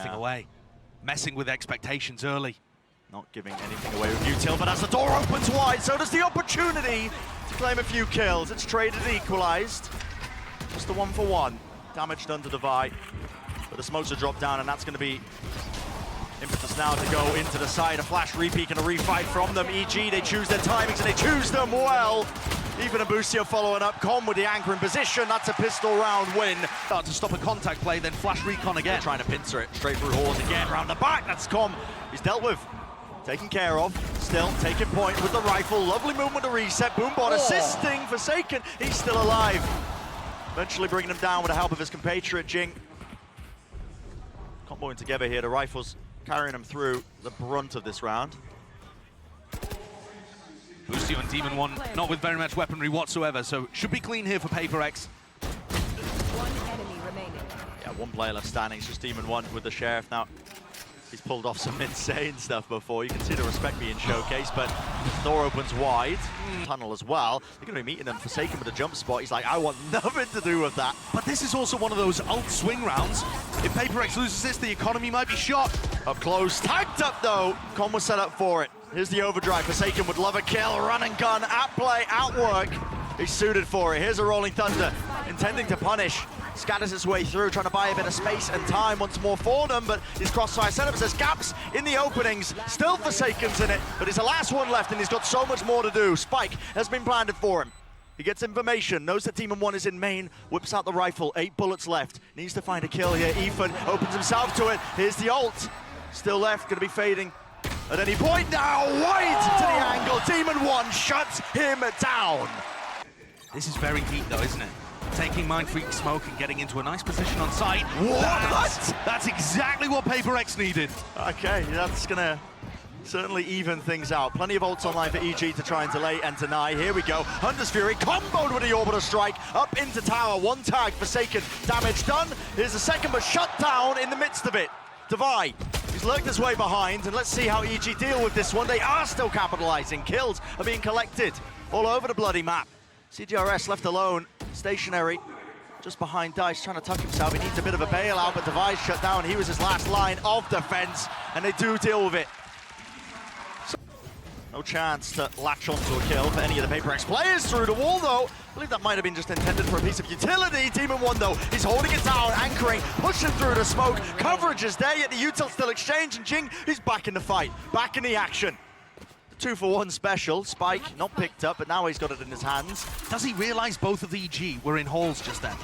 away, messing with expectations early. Not giving anything away with util, but as the door opens wide, so does the opportunity to claim a few kills. It's traded and equalized. Just the 1-for-1. Damage done to Devi, but the smokes are dropped down, and that's going to be impetus now to go into the side. A flash repeat and a refight from them. EG, they choose their timings and they choose them well. Even Abusio following up. Com with the anchor in position. That's a pistol round win. Start to stop a contact play, then flash recon again. They're trying to pincer it straight through Hawes again. Round the back, that's Com. He's dealt with. Taken care of. Still taking point with the rifle. Lovely movement to reset. Boombot assisting Forsaken. He's still alive. Eventually bringing him down with the help of his compatriot Jing. Comboing together here. The rifles carrying him through the brunt of this round. Boostio and Demon 1 not with very much weaponry whatsoever, so should be clean here for PaperX. One enemy remaining. Yeah, one player left standing. It's just Demon 1 with the Sheriff now. He's pulled off some insane stuff before. You can see the respect being showcased, but the door opens wide. Tunnel as well. They're going to be meeting them Forsaken with a jump spot. He's like, I want nothing to do with that. But this is also one of those ult swing rounds. If PaperX loses this, the economy might be shot. Up close, tagged up though. Con was set up for it. Here's the overdrive. Forsaken would love a kill. Run and gun, at play, outwork. He's suited for it. Here's a Rolling Thunder, intending to punish. Scatters his way through, trying to buy a bit of space and time once more for them, but his crossfire setup says gaps in the openings. Still Forsaken's in it, but he's the last one left and he's got so much more to do. Spike has been planted for him. He gets information, knows that Demon 1 is in main, whips out the rifle, 8 bullets left. Needs to find a kill here. Ethan opens himself to it. Here's the ult. Still left, gonna be fading at any point now. Wide to the angle. Demon 1 shuts him down. This is very deep though, isn't it? Taking Mind Freak smoke and getting into a nice position on site. What? That's exactly what PaperX needed. Okay, that's gonna certainly even things out. Plenty of ults online for EG to try and delay and deny. Here we go. Hunter's Fury comboed with the orbital strike up into tower. One tag, Forsaken. Damage done. Here's the second, but shut down in the midst of it. Devi, he's lurked his way behind, and let's see how EG deal with this one. They are still capitalizing. Kills are being collected all over the bloody map. CGRS left alone, stationary, just behind Dice, trying to tuck himself. He needs a bit of a bailout, but Devi's shut down. He was his last line of defense, and they do deal with it. No chance to latch onto a kill for any of the PaperX players through the wall, though. I believe that might have been just intended for a piece of utility. Demon 1, though, he's holding it down, anchoring, pushing through the smoke. Coverage is there, yet the util still exchanging. Jing, he's back in the fight, back in the action. 2-for-1 special. Spike not picked up, but now he's got it in his hands. Does he realize both of the EG were in halls just then?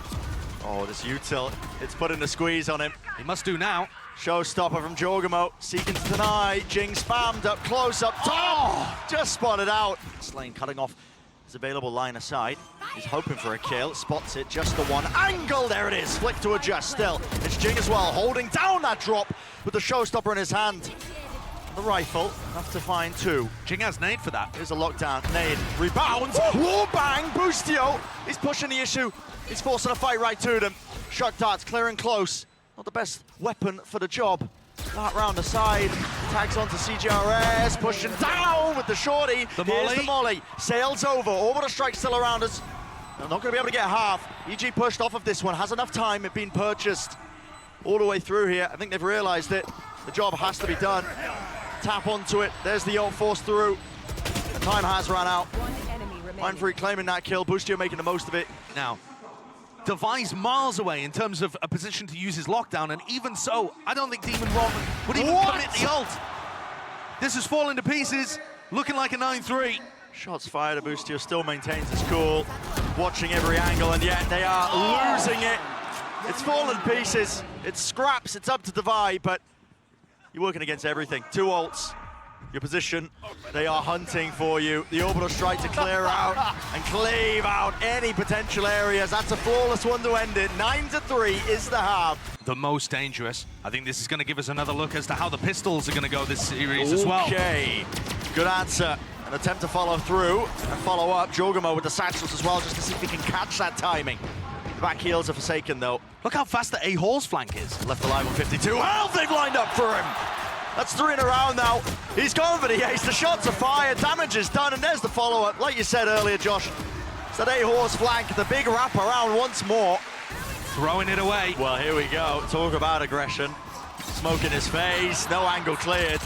Oh, this util, it's putting the squeeze on him. He must do now. Showstopper from Jorgamo, seeking to deny. Jing spammed up close, up top. Just spotted out. Slane cutting off his available line of sight. He's hoping for a kill, spots it, just the one angle. There it is, flick to adjust still. It's Jing as well, holding down that drop with the showstopper in his hand. The rifle, enough to find 2. Jing has nade for that. Here's a lockdown, nade, rebounds, war bang, Boostio. He's pushing the issue. He's forcing a fight right to them. Shot darts, clearing close. Not the best weapon for the job. Dart round the side, tags onto CGRS, pushing down with the shorty. The molly. Here's the molly, sails over, orbital strike still around us. They're not gonna be able to get half. EG pushed off of this one, has enough time, it being purchased all the way through here. I think they've realized it. The job has to be done. Tap onto it, there's the ult forced through. The time has run out. One enemy remaining. Mind Freak claiming that kill, Boostio making the most of it. Now, Devi's miles away in terms of a position to use his lockdown, and even so, I don't think Demon 1 would even commit the ult. This is falling to pieces, looking like a 9-3. Shots fired, Boostio still maintains his cool, watching every angle, and yet they are losing it. It's fallen to pieces, it's scraps, it's up to Devi, but you're working against everything. 2 ults, your position, they are hunting for you. The orbital strike to clear out and cleave out any potential areas. That's a flawless one to end it. 9-3 is the half. The most dangerous. I think this is going to give us another look as to how the pistols are going to go this series as well. Okay, good answer. An attempt to follow through and follow up. Jorgamo with the satchels as well, just to see if he can catch that timing. The back heels are Forsaken though. Look how fast the A-Hall's flank is. Left alive with 52. Health they've lined up for him. That's 3 in a round now. He's gone for the ace. The shots are fired. Damage is done. And there's the follow-up. Like you said earlier, Josh. It's that A-Horse flank. The big wrap around once more. Throwing it away. Well, here we go. Talk about aggression. Smoke in his face, no angle cleared.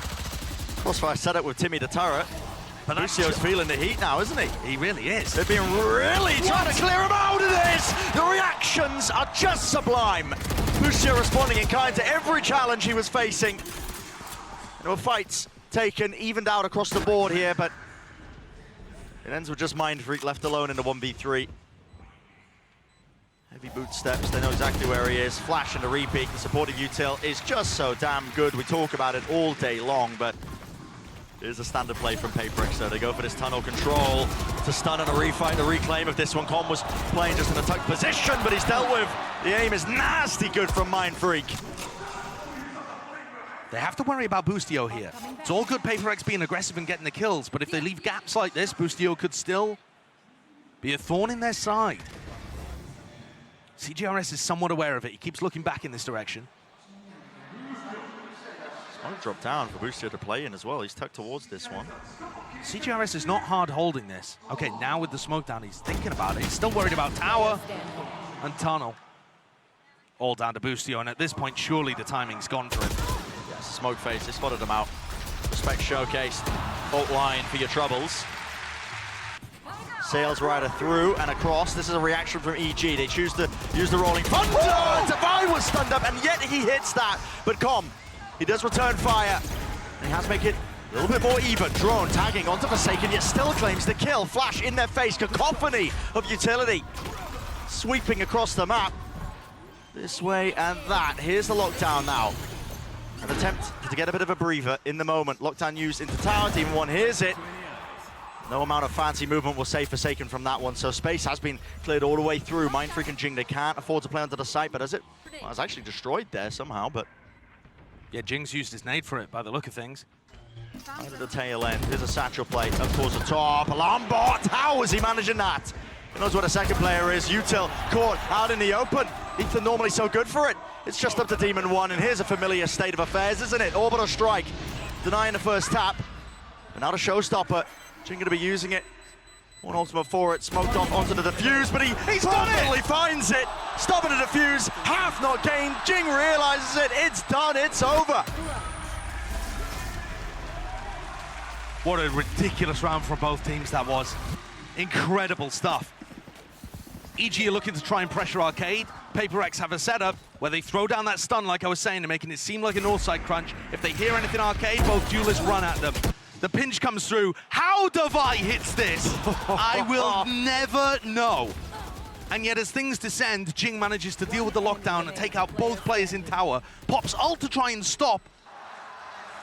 Crossfire set up with Timmy the turret. But Lucio's feeling the heat now, isn't he? He really is. They've been really trying to clear him out of this! The reactions are just sublime. Lucio responding in kind to every challenge he was facing. There were fights taken, evened out across the board here, but it ends with just Mindfreak left alone in the 1v3. Heavy boot steps, they know exactly where he is. Flash and the repeat, the supportive util is just so damn good. We talk about it all day long, but here's a standard play from Paperix, so they go for this tunnel control to stun and a refight, the reclaim of this one. Com was playing just in a tuck position, but he's dealt with. The aim is nasty good from Mindfreak. They have to worry about Boostio here. It's all good Paperix being aggressive and getting the kills, but if they leave gaps like this, Boostio could still be a thorn in their side. CGRS is somewhat aware of it. He keeps looking back in this direction. Smoke dropped down for Boostio to play in as well. He's tucked towards this one. CGRS is not hard holding this. Okay, now with the smoke down, he's thinking about it. He's still worried about tower and tunnel. All down to Boostio, and at this point, surely the timing's gone for him. Yes, smoke face, they spotted him out. Respect showcased. Fault line for your troubles. Sails Rider through and across. This is a reaction from EG. They choose to use the rolling thunder. Divine was stunned up, and yet he hits that. But Com, he does return fire. And he has to make it a little bit more even. Drone tagging onto Forsaken, yet still claims the kill. Flash in their face, cacophony of utility. Sweeping across the map. This way and that. Here's the lockdown now. An attempt to get a bit of a breather in the moment. Lockdown used into tower. Team 1 hears it. No amount of fancy movement will save Forsaken from that one, so space has been cleared all the way through. Mindfreak and Jing, they can't afford to play onto the site, but as it was actually destroyed there somehow, but... Yeah, Jing's used his nade for it by the look of things. Right at the tail end, here's a satchel plate up towards the top. Alarm bot, how is he managing that? He knows what a second player is. Util caught out in the open. Ethan normally so good for it. It's just up to Demon 1, and here's a familiar state of affairs, isn't it? Orbital strike, denying the first tap, but now the showstopper. Jing gonna be using it. One ultimate for it, smoked off onto the defuse, but he's perfectly finds it. Stopping the defuse, half not gained. Jing realizes it, it's done, it's over. What a ridiculous round for both teams that was. Incredible stuff. EG are looking to try and pressure Arcade. Paperix have a setup where they throw down that stun, like I was saying, and making it seem like a northside crunch. If they hear anything Arcade, both duelists run at them. The pinch comes through. How Devi hits this? I will never know. And yet as things descend, Jing manages to deal with the lockdown and take out both players in tower. Pops ult to try and stop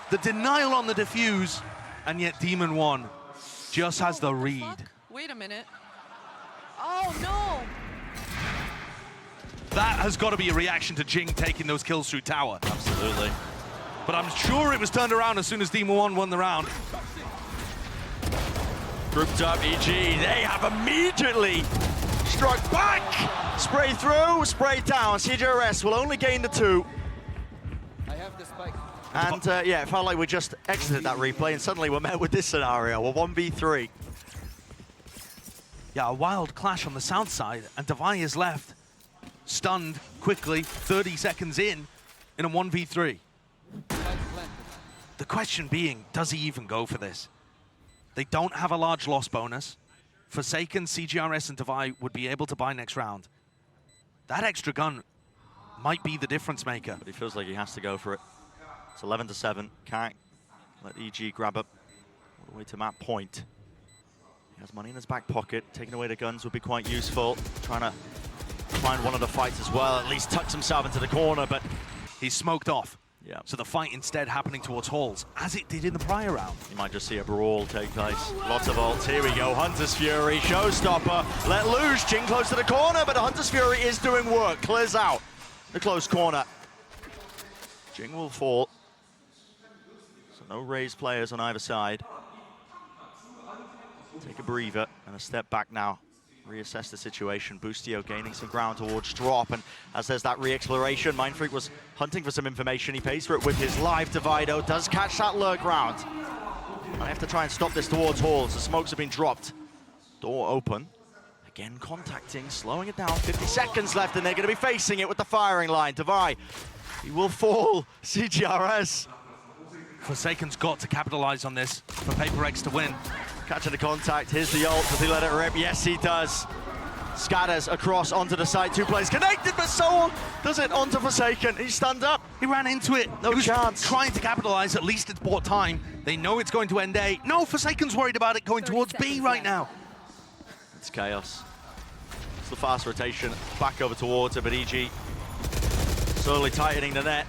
the denial on the defuse. And yet Demon 1 just has the read. Wait a minute. Oh no! That has got to be a reaction to Jing taking those kills through tower. Absolutely. But I'm sure it was turned around as soon as Demon 1 won the round. Grouped up EG, they have immediately struck back! Spray through, spray down. CGRS will only gain the 2. I have the spike. And yeah, it felt like we just exited that replay and suddenly we're met with this scenario, a 1v3. Yeah, a wild clash on the south side, and Devi is left stunned quickly, 30 seconds in a 1v3. The question being, does he even go for this? They don't have a large loss bonus. Forsaken, CGRS, and Devi would be able to buy next round. That extra gun might be the difference maker. But he feels like he has to go for it. It's 11-7. Can't let EG grab up all the way to map point. He has money in his back pocket. Taking away the guns would be quite useful. Trying to find one of the fights as well. At least tucks himself into the corner, but he's smoked off. yeah. So the fight instead happening towards Halls, as it did in the prior round. You might just see a brawl take place. Lots of ults. Here we go. Hunter's Fury, showstopper. Let loose. Jing close to the corner, but the Hunter's Fury is doing work. Clears out the close corner. Jing will fall. So no raised players on either side. Take a breather and a step back now. Reassess the situation. Boostio gaining some ground towards drop, and as there's that re-exploration, Mindfreak was hunting for some information. He pays for it with his live. Divido does catch that lurk round. I have to try and stop this towards Halls. The smokes have been dropped. Door open. Again contacting, slowing it down. 50 seconds left, and they're going to be facing it with the firing line. Devi He will fall. CGRS. Forsaken's got to capitalize on this for Paper Rex to win. Catching the contact. Here's the ult. Does he let it rip? Yes, he does. Scatters across onto the side. 2 players connected, but so does it onto Forsaken. He stands up. He ran into it. No he was chance. Trying to capitalize. At least it's bought time. They know it's going to end A. No, Forsaken's worried about it going towards B right now. It's chaos. It's the fast rotation back over towards it, but EG slowly tightening the net.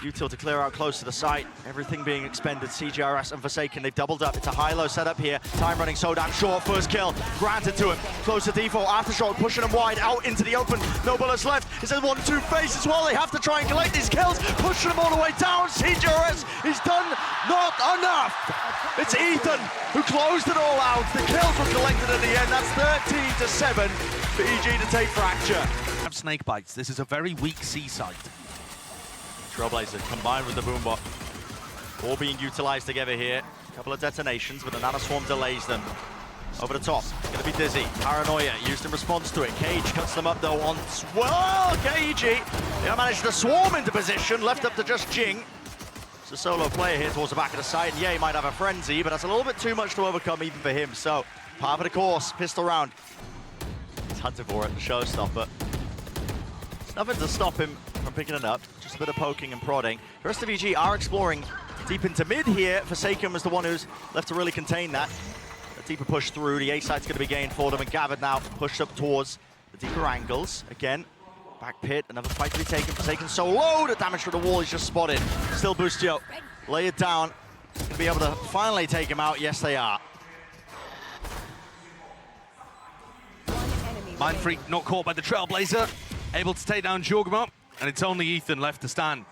Util to clear out close to the site. Everything being expended. CGRS and Forsaken, they've doubled up. It's a high-low setup here. Time running so damn short. First kill granted to him. Close to default. Aftershock pushing him wide out into the open. No bullets left. It's a 1-2 face as well. They have to try and collect these kills. Pushing them all the way down. CGRS is done. Not enough. It's Ethan who closed it all out. The kills were collected at the end. That's 13-7 for EG to take fracture. Have snake bites. This is a very weak C site. Trailblazer combined with the boombot. All being utilized together here. A couple of detonations, but the nanoswarm delays them. Over the top, gonna be Dizzy. Paranoia used in response to it. Cage cuts them up though on, well, KG. They managed to swarm into position, left up to just Jing. It's a solo player here towards the back of the site, and yeah, he might have a frenzy, but that's a little bit too much to overcome even for him. So, part of the course, pistol round. He's hunting for it, the showstopper. There's nothing to stop him from picking it up, just a bit of poking and prodding. The rest of EG are exploring deep into mid here. Forsaken was the one who's left to really contain that. A deeper push through, the A site's going to be gained for them, and Gathered now pushed up towards the deeper angles. Again, back pit, another fight to be taken. Forsaken so low, the damage to the wall is just spotted. Still Boostio, lay it down. Going to be able to finally take him out. Yes, they are. Mind Freak not caught by the Trailblazer. Able to take down Jorgamo. And it's only Ethan left to stand.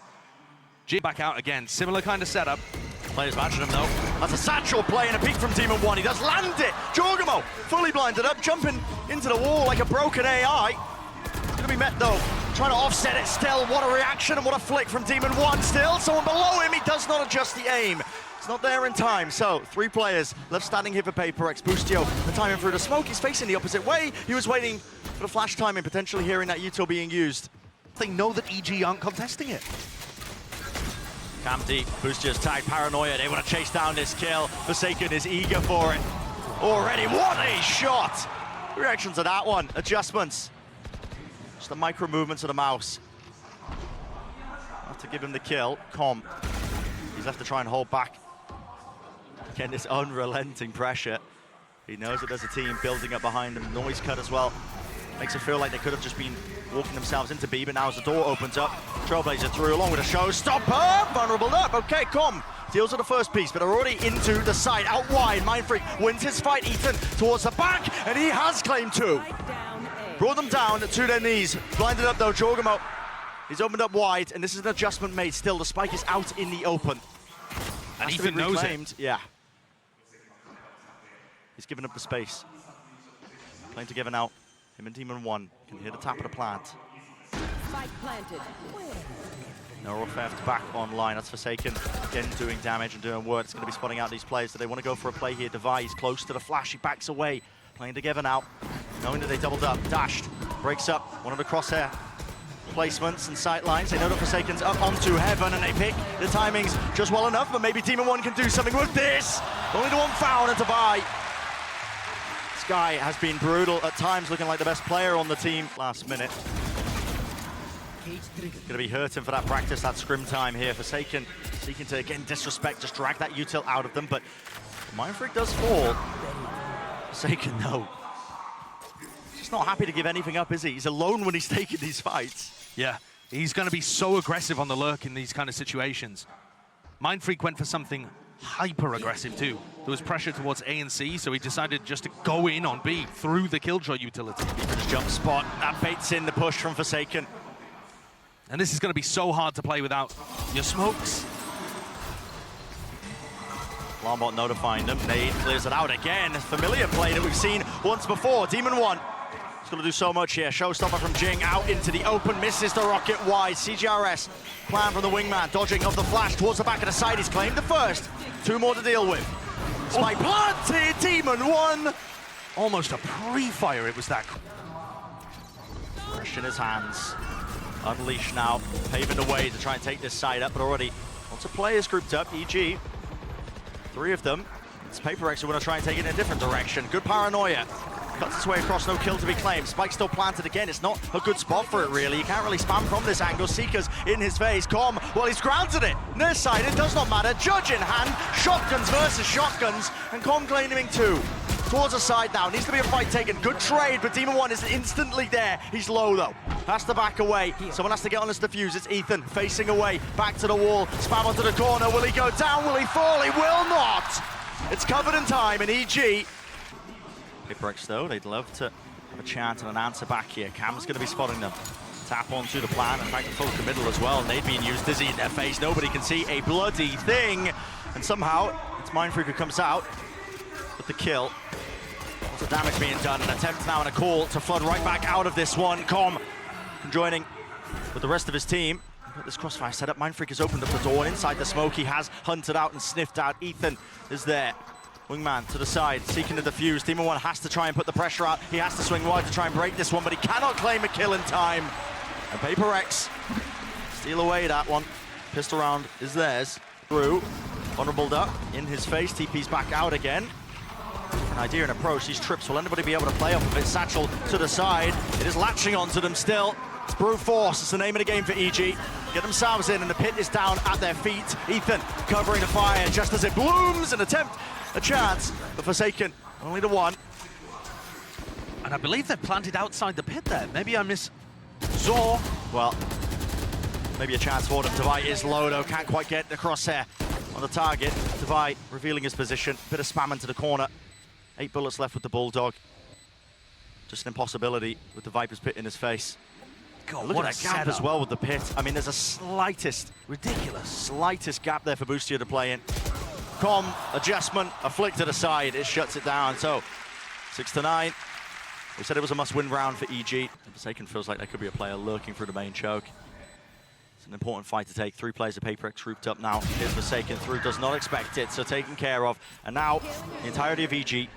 G back out again. Similar kind of setup. Players matching him though. That's a satchel play and a peek from Demon 1. He does land it. Jorgamo fully blinded up, jumping into the wall like a broken AI. It's gonna be met though. Trying to offset it still. What a reaction and what a flick from Demon 1 still. Someone below him. He does not adjust the aim. It's not there in time. So 3 players left standing here for Paper Rex. Boostio, the timing through the smoke. He's facing the opposite way. He was waiting for the flash timing, potentially hearing that util being used. They know that EG aren't contesting it. Cam deep, Boostio's tagged Paranoia. They want to chase down this kill. Forsaken is eager for it. Already, what a shot! Reaction to that one, adjustments. Just the micro movements of the mouse. Have to give him the kill. Com, he's left to try and hold back. Again, this unrelenting pressure. He knows that there's a team building up behind him. Noise cut as well. Makes it feel like they could have just been walking themselves into B, but now as the door opens up, Trailblazer through along with a showstopper, vulnerable up. Okay, Com deals with the first piece, but are already into the side, out wide. Mindfreak wins his fight, Ethan towards the back, and he has claimed 2. Brought them down to their knees. Blinded up though, Jorgamo. He's opened up wide, and this is an adjustment made still. The spike is out in the open. And Ethan knows it. Yeah. He's given up the space. Playing together now. Him and Demon 1 can hear the tap of the plant. Spike planted. Neural Theft back online. That's Forsaken again doing damage and doing work. It's going to be spotting out these players. So they want to go for a play here. Device close to the flash. He backs away. Playing together now. Knowing that they doubled up. Dashed. Breaks up. One of the crosshair placements and sight lines. They know that Forsaken's up onto Heaven and they pick the timings just well enough. But maybe Demon 1 can do something with this. Only the one foul and Device. Guy has been brutal at times, looking like the best player on the team last minute. Gonna be hurting for that practice, that scrim time here. Forsaken seeking to again disrespect, just drag that util out of them, but Mindfreak does fall. Forsaken, no. He's not happy to give anything up, is he? He's alone when he's taking these fights. Yeah, he's going to be so aggressive on the lurk in these kind of situations. Mindfreak went for something hyper-aggressive too. There was pressure towards A and C, so he decided just to go in on B through the Killjoy utility. Just jump spot, that baits in the push from Forsaken. And this is going to be so hard to play without your smokes. Alarmbot notifying them. Nade clears it out again. Familiar play that we've seen once before. Demon 1. He's going to do so much here. Showstopper from Jing out into the open. Misses the rocket wide. CGRS. Plan from the wingman. Dodging of the flash towards the back of the side. He's claimed the first. 2 more to deal with. Spike planted. Demon 1. Almost a pre-fire, it was that. Fresh in his hands. Unleash now, paving the way to try and take this side up, but already lots of players grouped up. EG, 3 of them. It's Paper X who want to try and take it in a different direction. Good paranoia. Cuts its way across, no kill to be claimed. Spike still planted again. It's not a good spot for it, really. You can't really spam from this angle. Seeker's in his face. Com, well, he's granted it. Near side, it does not matter. Judge in hand. Shotguns versus shotguns. And Com claiming 2. Towards the side now. Needs to be a fight taken. Good trade, but Demon 1 is instantly there. He's low, though. Has to back away. Someone has to get on his defuse. It's Ethan facing away. Back to the wall. Spam onto the corner. Will he go down? Will he fall? He will not. It's covered in time, and EG. Paper X, though, they'd love to have a chance and an answer back here. Cam's going to be spotting them. Tap onto the plan. In fact, full middle as well. Nade being used. Dizzy in their face. Nobody can see a bloody thing. And somehow, it's Mindfreak who comes out with the kill. Lots of damage being done. An attempt now and a call to flood right back out of this one. Com joining with the rest of his team. Got this crossfire set up. Mindfreak has opened up the door, and inside the smoke, he has hunted out and sniffed out. Ethan is there. Wingman to the side, seeking the defuse. Demon 1 has to try and put the pressure out. He has to swing wide to try and break this one, but he cannot claim a kill in time. And Paper X steal away that one. Pistol round is theirs. Through. Vulnerable duck in his face. TP's back out again. An idea and approach. These trips, will anybody be able to play off of it? Satchel to the side. It is latching onto them still. It's brute force. It's the name of the game for EG. Get themselves in, and the pit is down at their feet. Ethan covering the fire just as it blooms. An attempt. A chance, but Forsaken, only the 1. And I believe they're planted outside the pit there. Maybe I miss Zor. Well, maybe a chance for them. Devi is low, though. Can't quite get the crosshair on the target. Devi revealing his position. Bit of spam into the corner. 8 bullets left with the Bulldog. Just an impossibility with the Viper's pit in his face. God, look what at a that gap setup. as well with the pit. I mean, there's a slightest gap there for Boostia to play in. Com, adjustment, a flick to the side, it shuts it down. So, 6-9. We said it was a must-win round for EG. Forsaken feels like there could be a player lurking through the main choke. It's an important fight to take. 3 players of Paper X grouped up now. Here's Forsaken through, does not expect it, so taken care of. And now, the entirety of EG can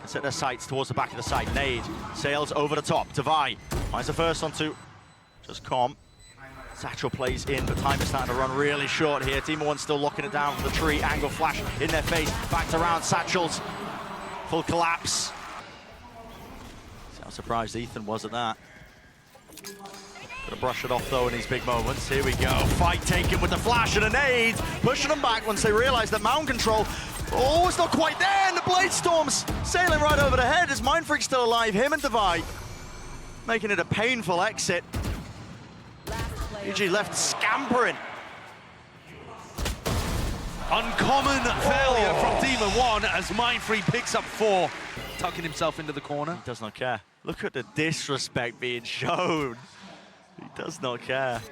set their sights towards the back of the side. Nade sails over the top. Devi finds the first onto just Com. Satchel plays in, but time is starting to run really short here. Demon 1 still locking it down from the tree. Angle flash in their face. Backed around Satchels. Full collapse. See how surprised Ethan was at that. Gonna brush it off though in these big moments. Here we go. Fight taken with the flash and a nade. Pushing them back once they realize that mound control, oh, it's not quite there. And the Blade Storm's sailing right over the head. Is Mindfreak still alive? Him and Devi making it a painful exit. EG left scampering. Uncommon failure from Demon 1 as Mindfreak picks up 4, tucking himself into the corner. He does not care. Look at the disrespect being shown. He does not care.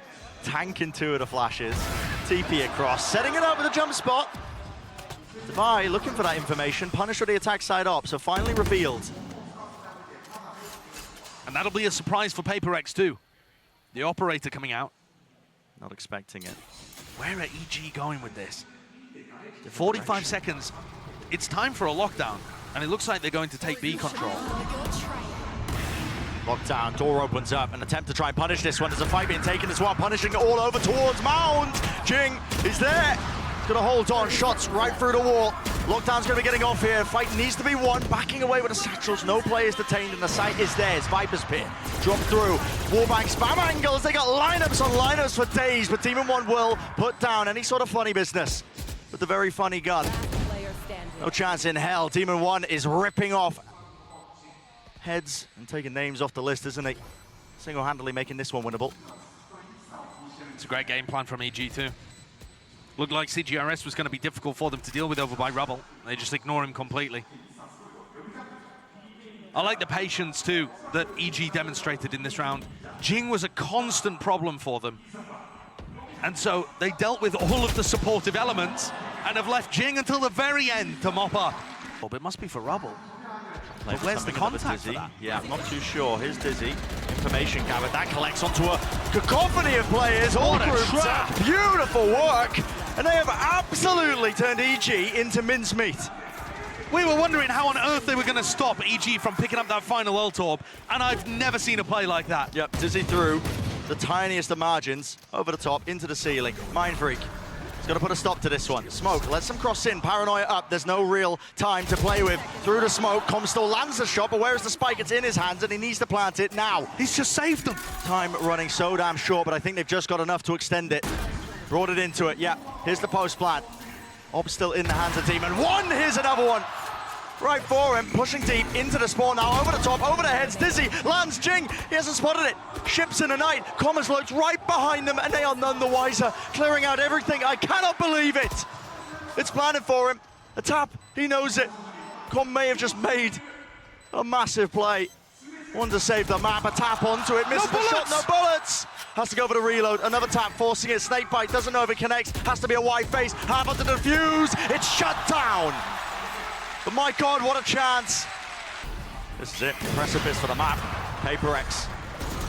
Tanking 2 of the flashes. TP across, setting it up with a jump spot. Devi looking for that information. Punish with the attack side up, so finally revealed. And that'll be a surprise for Paper X too. The operator coming out. Not expecting it. Where are EG going with this? 45 seconds. It's time for a lockdown, and it looks like they're going to take B control. Lockdown, door opens up, an attempt to try and punish this one. There's a fight being taken as well, punishing it all over towards Mound. Jing is there. He's gonna hold on, shots right through the wall. Lockdown's gonna be getting off here. Fight needs to be won. Backing away with the satchels. No players detained, and the site is theirs. Viper's pit. Drop through. Wallbang spam angles. They got lineups on lineups for days, but Demon 1 will put down any sort of funny business with the very funny gun. No chance in hell. Demon 1 is ripping off heads and taking names off the list, isn't he? Single-handedly making this one winnable. It's a great game plan from EG too. Looked like CGRS was going to be difficult for them to deal with over by Rubble. They just ignore him completely. I like the patience too that EG demonstrated in this round. Jing was a constant problem for them. And so they dealt with all of the supportive elements and have left Jing until the very end to mop up. Oh, but it must be for Rubble. But where's the contact for that? Yeah, I'm not too sure. Here's Dizzy. Information gathered. That collects onto a cacophony of players. All grouped up. Beautiful work. And they have absolutely turned EG into mincemeat. We were wondering how on earth they were going to stop EG from picking up that final ult orb, and I've never seen a play like that. Yep, Dizzy through. the tiniest of margins, over the top, into the ceiling. Mindfreak. He's got to put a stop to this one. Smoke lets him cross in, paranoia up. There's no real time to play with. Through the smoke, Comstore lands the shot, but where is the spike? It's in his hands, and he needs to plant it now. He's just saved them. Time running so damn short, but I think they've just got enough to extend it. Brought it into it, yeah. Here's the post plant. Ob still in the hands of Demon. One, here's another one. Right for him, pushing deep into the spawn now, over the top, over the heads, Dizzy, lands Jing, he hasn't spotted it. Ships in the night, Commerce lurks right behind them, and they are none the wiser, clearing out everything. I cannot believe it. It's planted for him. A tap, he knows it. Com may have just made a massive play. One to save the map, a tap onto it, misses the shot, no bullets. Has to go for the reload, another tap, forcing it, snakebite, doesn't know if it connects, has to be a wide face, half onto the defuse, it's shut down. But my God, what a chance. This is it, precipice for the map. Paper X,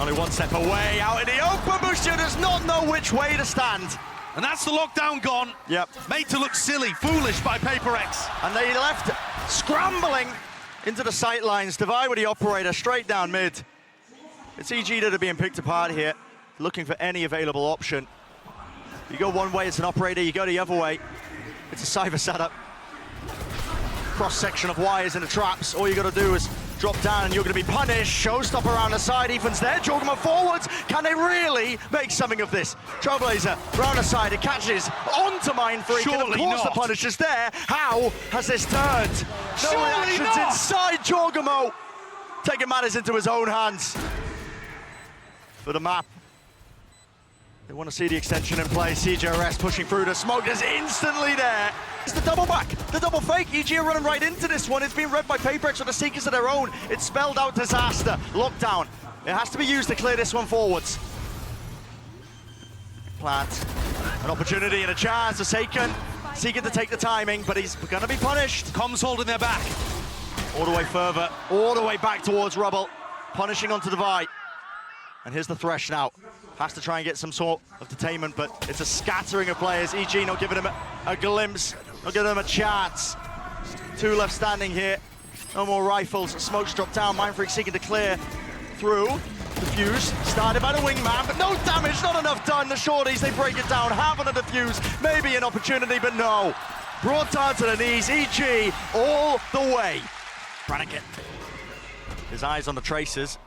only one step away, out in the open. Bushu does not know which way to stand. And that's the lockdown gone. Yep. Made to look silly, foolish by Paper X. And they left scrambling into the sight lines. Divide with the operator, straight down mid. It's EG that are being picked apart here, looking for any available option. You go one way, it's an operator, you go the other way. It's a cyber setup. Cross-section of wires and the traps. All you got to do is drop down and you're going to be punished. Showstopper around the side, Ethan's there, Jorgamo forwards. Can they really make something of this? Trailblazer round the side, it catches onto Mindfreak, and of course the punish is there. How has this turned? No reactions inside Jorgamo. Taking matters into his own hands. For the map. They want to see the extension in play. CJRS pushing through the smoke is instantly there. It's the double back, the double fake. EG are running right into this one. It's been read by Paperex with the Seekers of their own. It spelled out disaster. Lockdown. It has to be used to clear this one forwards. Plant. An opportunity and a chance to Seiken. Seeking to take the timing, but he's going to be punished. Comms holding their back. All the way further, all the way back towards Rubble. Punishing onto Divide. And here's the Thresh now. Has to try and get some sort of detainment, but it's a scattering of players. EG not giving him a glimpse, not giving him a chance. Two left standing here. No more rifles. Smoke's dropped down. Mindfreak seeking to clear through. Defuse started by the wingman, but no damage, not enough done. The shorties, they break it down. Half on the defuse. Maybe an opportunity, but no. Brought down to the knees. EG all the way. Brannigan. His eyes on the tracers.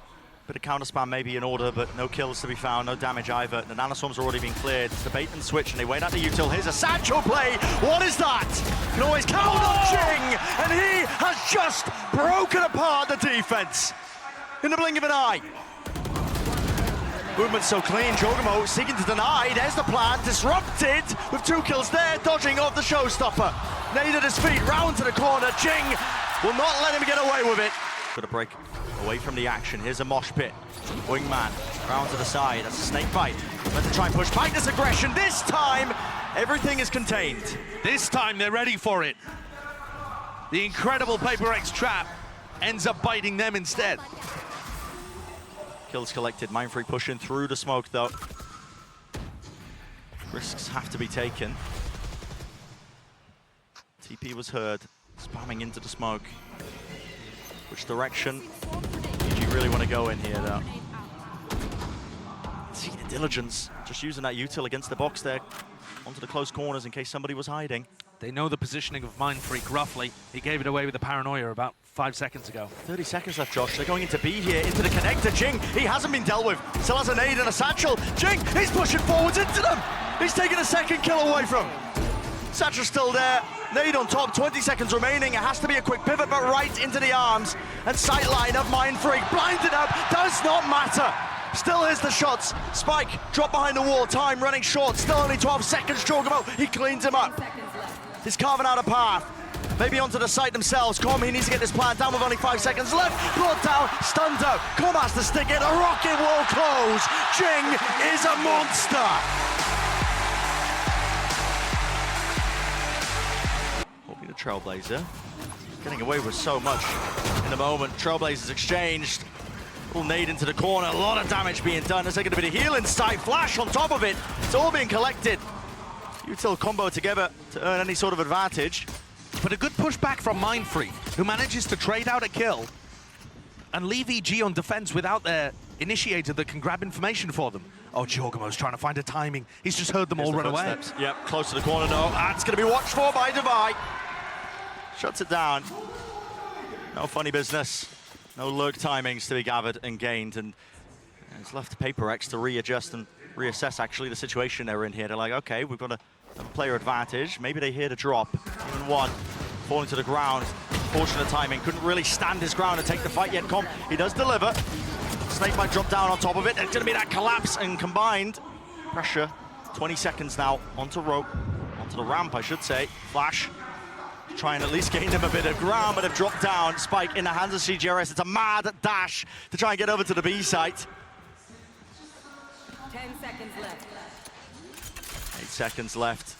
Bit of counter spam maybe in order, but no kills to be found, no damage either. The nanoswarms are already being cleared. It's the bait and switch, and they wait out the util. Here's a satchel play. What is that? Can always count on Jing, and he has just broken apart the defense in the blink of an eye. Movement so clean. Jorgamo seeking to deny. There's the plan. Disrupted with 2 kills there, dodging off the showstopper. Nade at his feet, round to the corner. Jing will not let him get away with it. Got to break away from the action. Here's a mosh pit. Wingman round to the side. That's a snake bite. Let's try and push back this aggression. This time, everything is contained. This time they're ready for it. The incredible Paper X trap ends up biting them instead. Kills collected. Mindfreak pushing through the smoke though. Risks have to be taken. TP was heard. Spamming into the smoke. Which direction did you really want to go in here, though? See the diligence, just using that util against the box there, onto the close corners in case somebody was hiding. They know the positioning of Mindfreak roughly. He gave it away with the paranoia about 5 seconds ago. 30 seconds left, Josh. They're going into B here, into the connector. Jing, he hasn't been dealt with. Still has a nade and a satchel. Jing, he's pushing forwards into them. He's taking a second kill away from. Satchel's still there. Nade on top, 20 seconds remaining. It has to be a quick pivot, but right into the arms and sightline of Mindfreak. Blinded up, does not matter. Still is the shots. Spike, drop behind the wall. Time running short, still only 12 seconds. Jorgamo, he cleans him up. He's carving out a path. Maybe onto the site themselves. Com, he needs to get this plan down with only 5 seconds left. Brought down, stunned out. Com has to stick it. A rocket wall close. Jing is a monster. Trailblazer getting away with so much in the moment. Trailblazers exchanged. Little nade into the corner. A lot of damage being done. There's going to be a heal inside. Flash on top of it. It's all being collected. Util combo together to earn any sort of advantage. But a good pushback from Mindfreak, who manages to trade out a kill and leave EG on defense without their initiator that can grab information for them. Oh, Giorgamo's trying to find a timing. He's just heard them all run away. Yep, close to the corner, no. That's going to be watched for by Devi. Shuts it down. No funny business. No lurk timings to be gathered and gained. And it's left to PaperX to readjust and reassess, actually, the situation they're in here. They're like, okay, we've got a player advantage. Maybe they hear the drop. Even one falling to the ground. Fortunate timing. Couldn't really stand his ground and take the fight yet. He does deliver. Snake might drop down on top of it. It's going to be that collapse and combined pressure. 20 seconds now onto rope, onto the ramp, I should say. Flash, try and at least gain them a bit of ground, but have dropped down. Spike in the hands of CGRS. It's a mad dash to try and get over to the B site. 10 seconds left. 8 seconds left.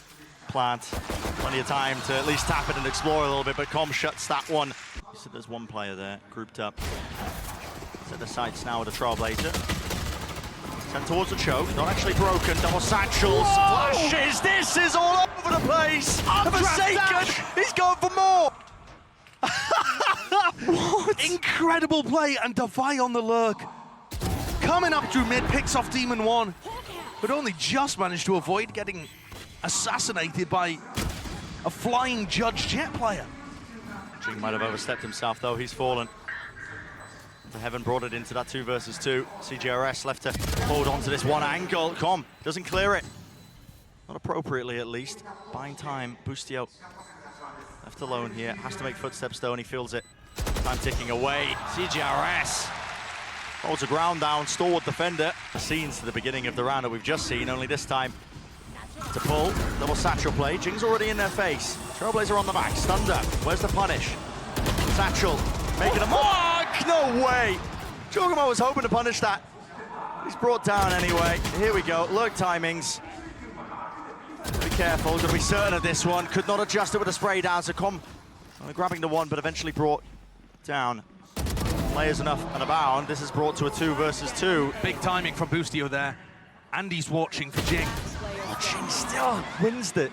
Plant, plenty of time to at least tap it and explore a little bit, but Com shuts that one. So there's one player there, grouped up. Set the sights now with a Trailblazer. Sent towards the choke, not actually broken. Double satchels, flashes. This is all over the place. Forsaken, he's going for more. What? Incredible play, and Devi on the lurk. Coming up through mid, picks off Demon 1, but only just managed to avoid getting assassinated by a flying Judge Jet player. Jing might have overstepped himself, though. He's fallen. The Heaven brought it into that 2 versus 2. CGRS left to hold on to this one angle. Com doesn't clear it. Not appropriately, at least. Buying time. Boostio left alone here. Has to make footsteps, though, and he feels it. Time ticking away. CGRS holds the ground down. Stalwart defender. The scenes to the beginning of the round that we've just seen, only this time to pull. Double satchel play. Jing's already in their face. Trailblazer on the back. Stunned up. Where's the punish? Satchel making a mark. No way. Giorgamo was hoping to punish that. He's brought down anyway. Here we go. Lurk timings. Be careful. Got to be certain of this one. Could not adjust it with a spray down. So Com grabbing the one, but eventually brought down. Players enough and abound. This is brought to a 2 versus 2. Big timing from Boostio there. And he's watching for Jing. Oh, Jing still wins it.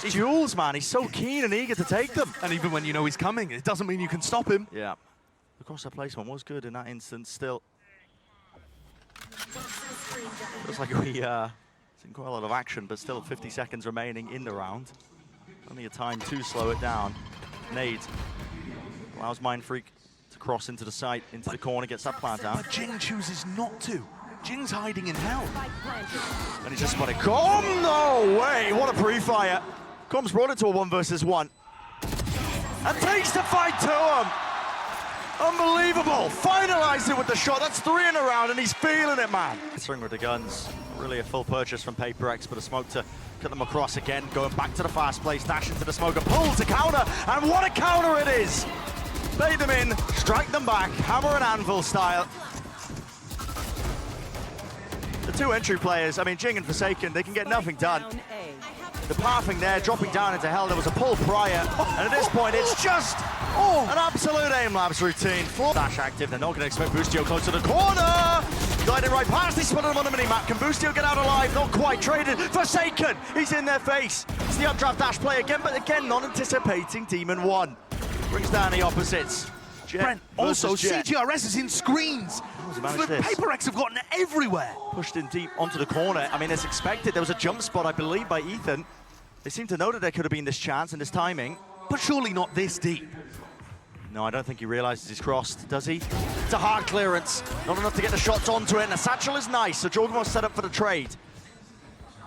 He's duels, man. He's so keen and eager to take them. And even when you know he's coming, it doesn't mean you can stop him. Yeah. The cross-up placement was good in that instance still. Looks like we seen quite a lot of action, but still 50 seconds remaining in the round. Only a time to slow it down. Nade allows Mindfreak to cross into the site, into the corner, gets that plant out. But Jing chooses not to. Jing's hiding in hell. And he's just spotted Com. No way! What a pre-fire. Com's brought it to a 1 versus 1. And takes the fight to him. Unbelievable. Finalized it with the shot. That's 3 in a round, and he's feeling it, man. Answering with the guns. Not really a full purchase from PaperX, but a smoke to cut them across again. Going back to the fast place, dash into the smoke, and pull to counter. And what a counter it is. Bait them in, strike them back, hammer and anvil style. The 2 entry players, I mean, Jing and Forsaken, they can get nothing done. The pathing there, dropping down into hell. There was a pull prior, and at this point, it's just an absolute aim labs routine. Dash active, they're not going to expect Boostio close to the corner. Gliding right past, he spotted him on the minimap. Can Boostio get out alive? Not quite. Traded. Forsaken, he's in their face. It's the updraft dash play again, but again, not anticipating Demon 1. Brings down the opposites. Jet Brent, also Jet. CGRS is in screens. PaperX have gotten everywhere. Pushed in deep onto the corner. I mean, as expected, there was a jump spot, I believe, by Ethan. They seem to know that there could have been this chance and this timing. But surely not this deep. No, I don't think he realizes he's crossed, does he? It's a hard clearance. Not enough to get the shots onto it, and the satchel is nice, so Giorgamo's set up for the trade.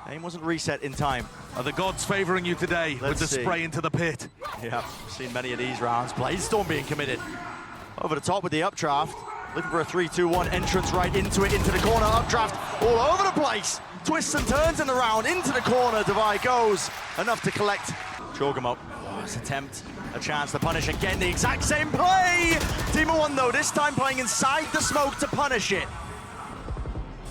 Aim wasn't reset in time. Are the gods favoring you today with the spray into the pit? Yeah, seen many of these rounds. Bladestorm being committed. Over the top with the updraft. Looking for a 3-2-1 entrance right into it, into the corner. Updraft all over the place. Twists and turns in the round, into the corner. Devi goes. Enough to collect. Giorgamo, last attempt. A chance to punish again, the exact same play! Demon 1 though, this time playing inside the smoke to punish it.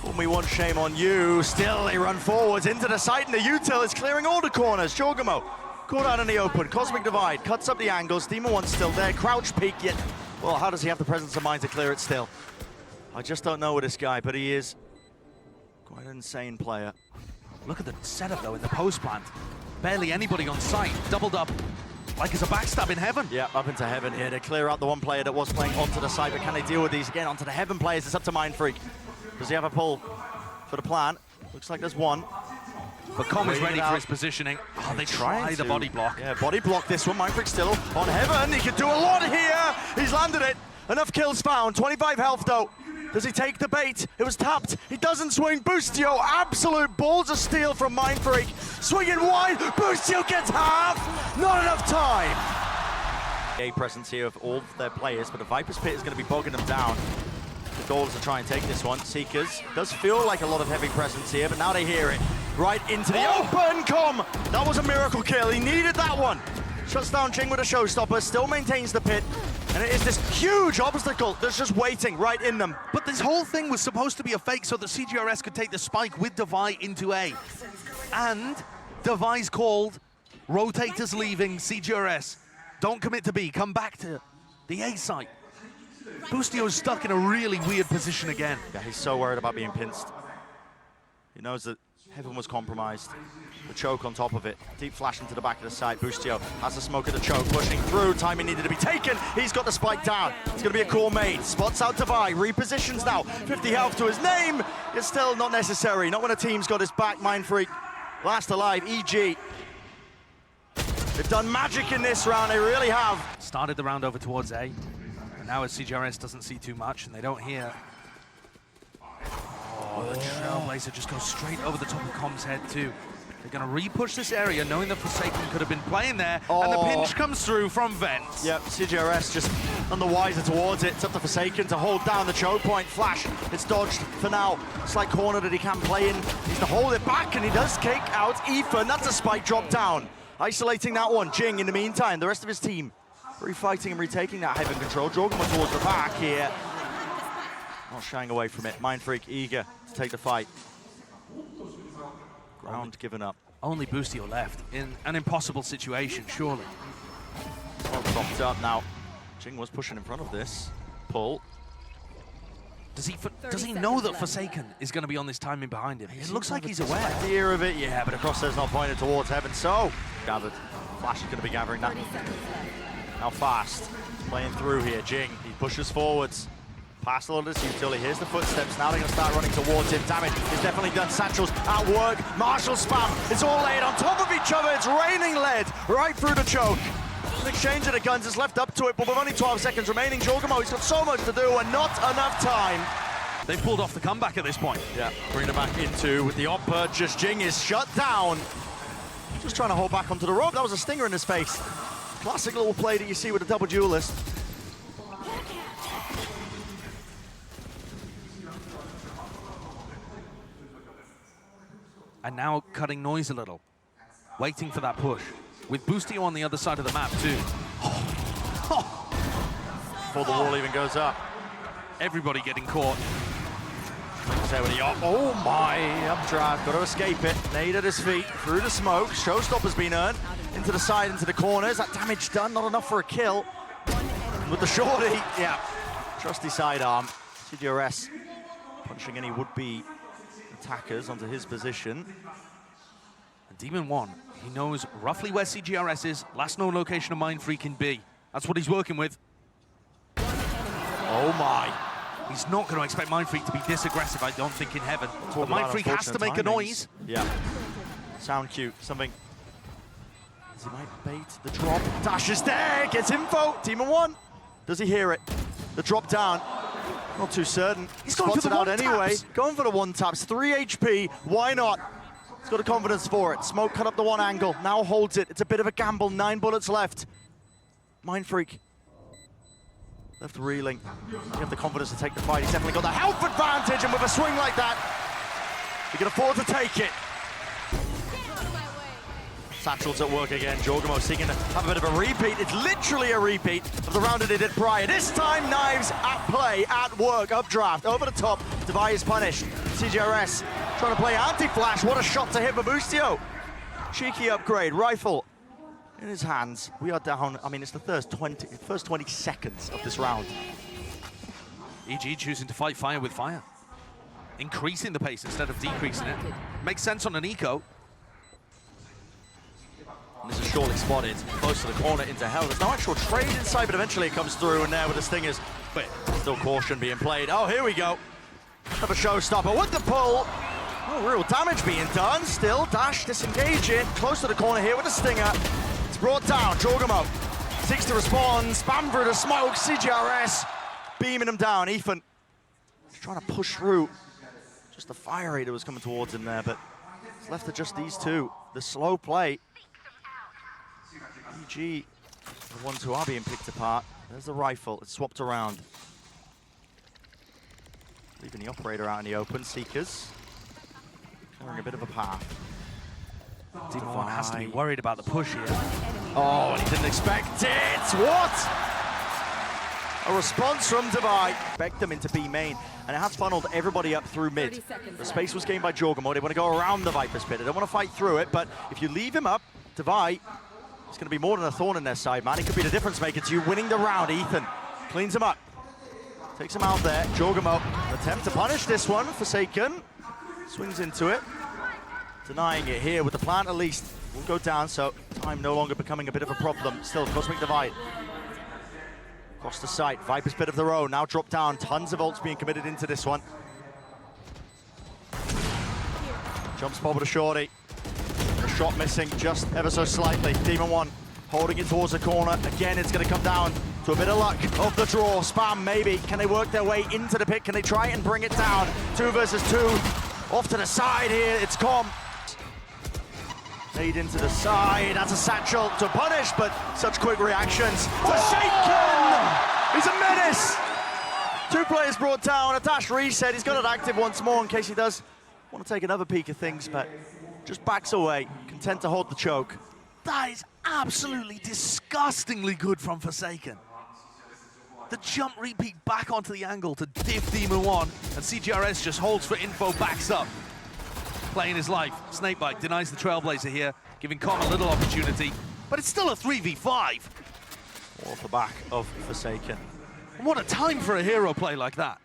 Fool me once, shame on you. Still, they run forwards into the site, and the util is clearing all the corners. Giorgamo, caught out in the open. Cosmic Divide, cuts up the angles. Demon 1 still there, crouch peek yet. Well, how does he have the presence of mind to clear it still? I just don't know with this guy, but he is quite an insane player. Look at the setup though in the post plant. Barely anybody on site, doubled up like it's a backstab in heaven. Yeah, up into heaven here. They clear out the one player that was playing onto the site, but can they deal with these again? Onto the heaven players, it's up to Mindfreak. Does he have a pull for the plan. Looks like there's one. But Com is Waiting ready out. for his positioning. Oh, they Trying try the to. body block. Yeah, body block this one. Mindfreak still on heaven. He can do a lot here. He's landed it. Enough kills found. 25 health though. Does he take the bait? It was tapped. He doesn't swing. Boostio, absolute balls of steel from Mindfreak. Swinging wide. Boostio gets half. Not enough time. A presence here of all of their players, but the Viper's Pit is going to be bogging them down. The goal is to try and take this one. Seekers does feel like a lot of heavy presence here, but now they hear it. Right into the open. Com. That was a miracle kill. He needed that one. Shuts down Jing with a showstopper. Still maintains the pit. And it is this huge obstacle that's just waiting right in them. But this whole thing was supposed to be a fake so that CGRS could take the spike with Devi into A. And Devi's called, rotators leaving, CGRS. Don't commit to B, come back to the A site. Boostio's stuck in a really weird position again. Yeah, he's so worried about being pinched. He knows that Heaven was compromised. The choke on top of it. Deep flash into the back of the site. Boostio has the smoke at the choke, pushing through. Timing needed to be taken. He's got the spike down. It's going to be a core mate. Spots out Devi. Repositions now. 50 health to his name. It's still not necessary. Not when a team's got his back. Mindfreak last alive. EG. They've done magic in this round. They really have. Started the round over towards A. And now as CGRS doesn't see too much and they don't hear. Oh, the Trailblazer just goes straight over the top of Com's head too. They're going to re-push this area, knowing that Forsaken could have been playing there, and the pinch comes through from Vents. Yep, CGRS just none the wiser towards it. It's up to Forsaken to hold down the choke point. Flash, it's dodged for now. Slight corner that he can play in. He's to hold it back, and he does kick out Ethan. That's a spike drop down. Isolating that one. Jing, in the meantime, the rest of his team refighting and retaking that Heaven control. Jorgensen towards the back here. Not shying away from it. Mindfreak eager to take the fight. Ground given up. Only Boostio left in an impossible situation, surely. Well, propped up now. Jing was pushing in front of this. Pull. Does he know that Forsaken is going to be on this timing behind him? It looks like he's aware. Idea of it, yeah, but the crosshair's not pointed towards Heaven, so gathered. Flash is going to be gathering that. Now fast, playing through here. Jing, he pushes forwards. Past a lot of this utility. Here's the footsteps. Now they're going to start running towards him. Damage is definitely done. Satchel's at work. Marshall spam. It's all laid on top of each other. It's raining lead right through the choke. An exchange of the guns is left up to it, but with only 12 seconds remaining, Jorgensen, he's got so much to do and not enough time. They pulled off the comeback at this point. Yeah, bring it back into with the odd purchase. Jing is shut down. Just trying to hold back onto the rope. That was a stinger in his face. Classic little play that you see with a double duelist. And now cutting noise a little, waiting for that push. With Boostio on the other side of the map too. Before the wall even goes up. Everybody getting caught. Oh my, updraft, got to escape it. Nade at his feet, through the smoke. Showstopper's been earned. Into the side, into the corners. That damage done, not enough for a kill. With the shorty, yeah. Trusty sidearm. CGRS punching any would-be attackers onto his position. And Demon 1, he knows roughly where CGRS is. Last known location of Mindfreak in B. That's what he's working with. Oh my. He's not going to expect Mindfreak to be this aggressive, I don't think, in Heaven. But Mindfreak has to make a noise. Yeah. Sound cue, something. He might bait the drop. Dash is there, gets info. Demon 1. Does he hear it? The drop down. Not too certain. He's going for the out one anyway. taps. Going for the one taps. 3 HP. Why not? He's got the confidence for it. Smoke cut up the one angle. Now holds it. It's a bit of a gamble. 9 bullets left. Mindfreak. Left reeling. You have the confidence to take the fight. He's definitely got the health advantage, and with a swing like that, he can afford to take it. Satchel's at work again. Jorgensen seeking to have a bit of a repeat. It's literally a repeat of the round that he did prior. This time, knives at play, at work, updraft, over the top. Devi is punished. CGRS trying to play anti-flash. What a shot to hit for Boostio. Cheeky upgrade, rifle in his hands. We are down, I mean, it's the first 20 seconds of this round. EG choosing to fight fire with fire. Increasing the pace instead of decreasing it. Makes sense on an eco. And this is surely spotted, close to the corner into hell. There's no actual trade inside, but eventually it comes through, and there with the stingers. But still caution being played. Oh, here we go. Another showstopper with the pull. Oh, real damage being done. Still, Dash disengaging. Close to the corner here with a stinger. It's brought down. Jorgamo seeks to respond. Spam through the smoke. CGRS beaming him down. Ethan trying to push through. Just the fire raider was coming towards him there, but it's left to just these two. The slow play. EG, the ones who are being picked apart. There's the rifle. It's swapped around. Leaving the operator out in the open. Seekers clearing a bit of a path. Demon One has to be worried about the push here. Oh, and he didn't expect it. What? A response from Divide. Expect them into B main, and it has funneled everybody up through mid. The space was gained by Jorgamo. They want to go around the Viper's pit. They don't want to fight through it, but if you leave him up, Divide, it's going to be more than a thorn in their side, man. He could be the difference maker to you winning the round. Ethan cleans him up. Takes him out there. Jorgamo, attempt to punish this one. Forsaken swings into it. Denying it here with the plant at least. Will go down, so time no longer becoming a bit of a problem. Still, Cosmic Divide. Across the site, Viper's Pit of their own. Now drop down. Tons of ults being committed into this one. Jump spot with a shorty. A shot missing just ever so slightly. Demon One holding it towards the corner. Again, it's going to come down to a bit of luck of the draw. Spam, maybe. Can they work their way into the pit? Can they try and bring it down? 2 versus 2. Off to the side here. It's Com. Nade into the side. That's a satchel to punish, but such quick reactions. Forsaken! He's a menace! 2 players brought down. A dash reset. He's got it active once more in case he does want to take another peek at things, but just backs away, content to hold the choke. That is absolutely disgustingly good from Forsaken. The jump repeat back onto the angle to diff Demon One, and CGRS just holds for info, backs up. Playing his life. Snakebite denies the Trailblazer here, giving Com a little opportunity, but it's still a 3v5. All off the back of Forsaken. And what a time for a hero play like that.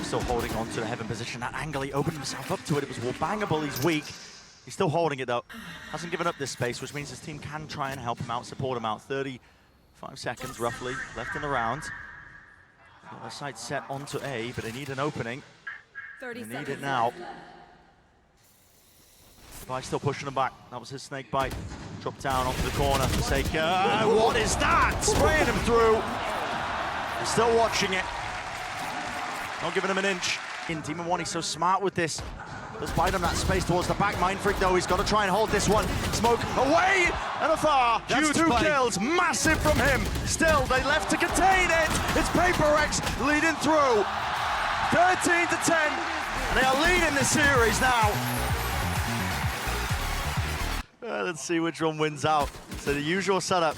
Still holding on to the heaven position. That angle, he opened himself up to it. It was wallbangable. He's weak. He's still holding it though. Hasn't given up this space, which means his team can try and help him out, support him out. 35 seconds roughly left in the round. Got a side set onto A, but they need an opening. They need it now. Device still pushing him back. That was his snake bite. Drop down onto the corner. Forsaken. What is that? Spraying him through. Still watching it. Not giving him an inch. In Demon One, he's so smart with this. Let's bite him that space towards the back. Mindfreak though, he's got to try and hold this one. Smoke away and afar. That's Huge 2 play. kills. Massive from him. Still, they left to contain it. It's Paper X leading through. 13 to 10, and they are leading the series now. Let's see which one wins out. So the usual setup.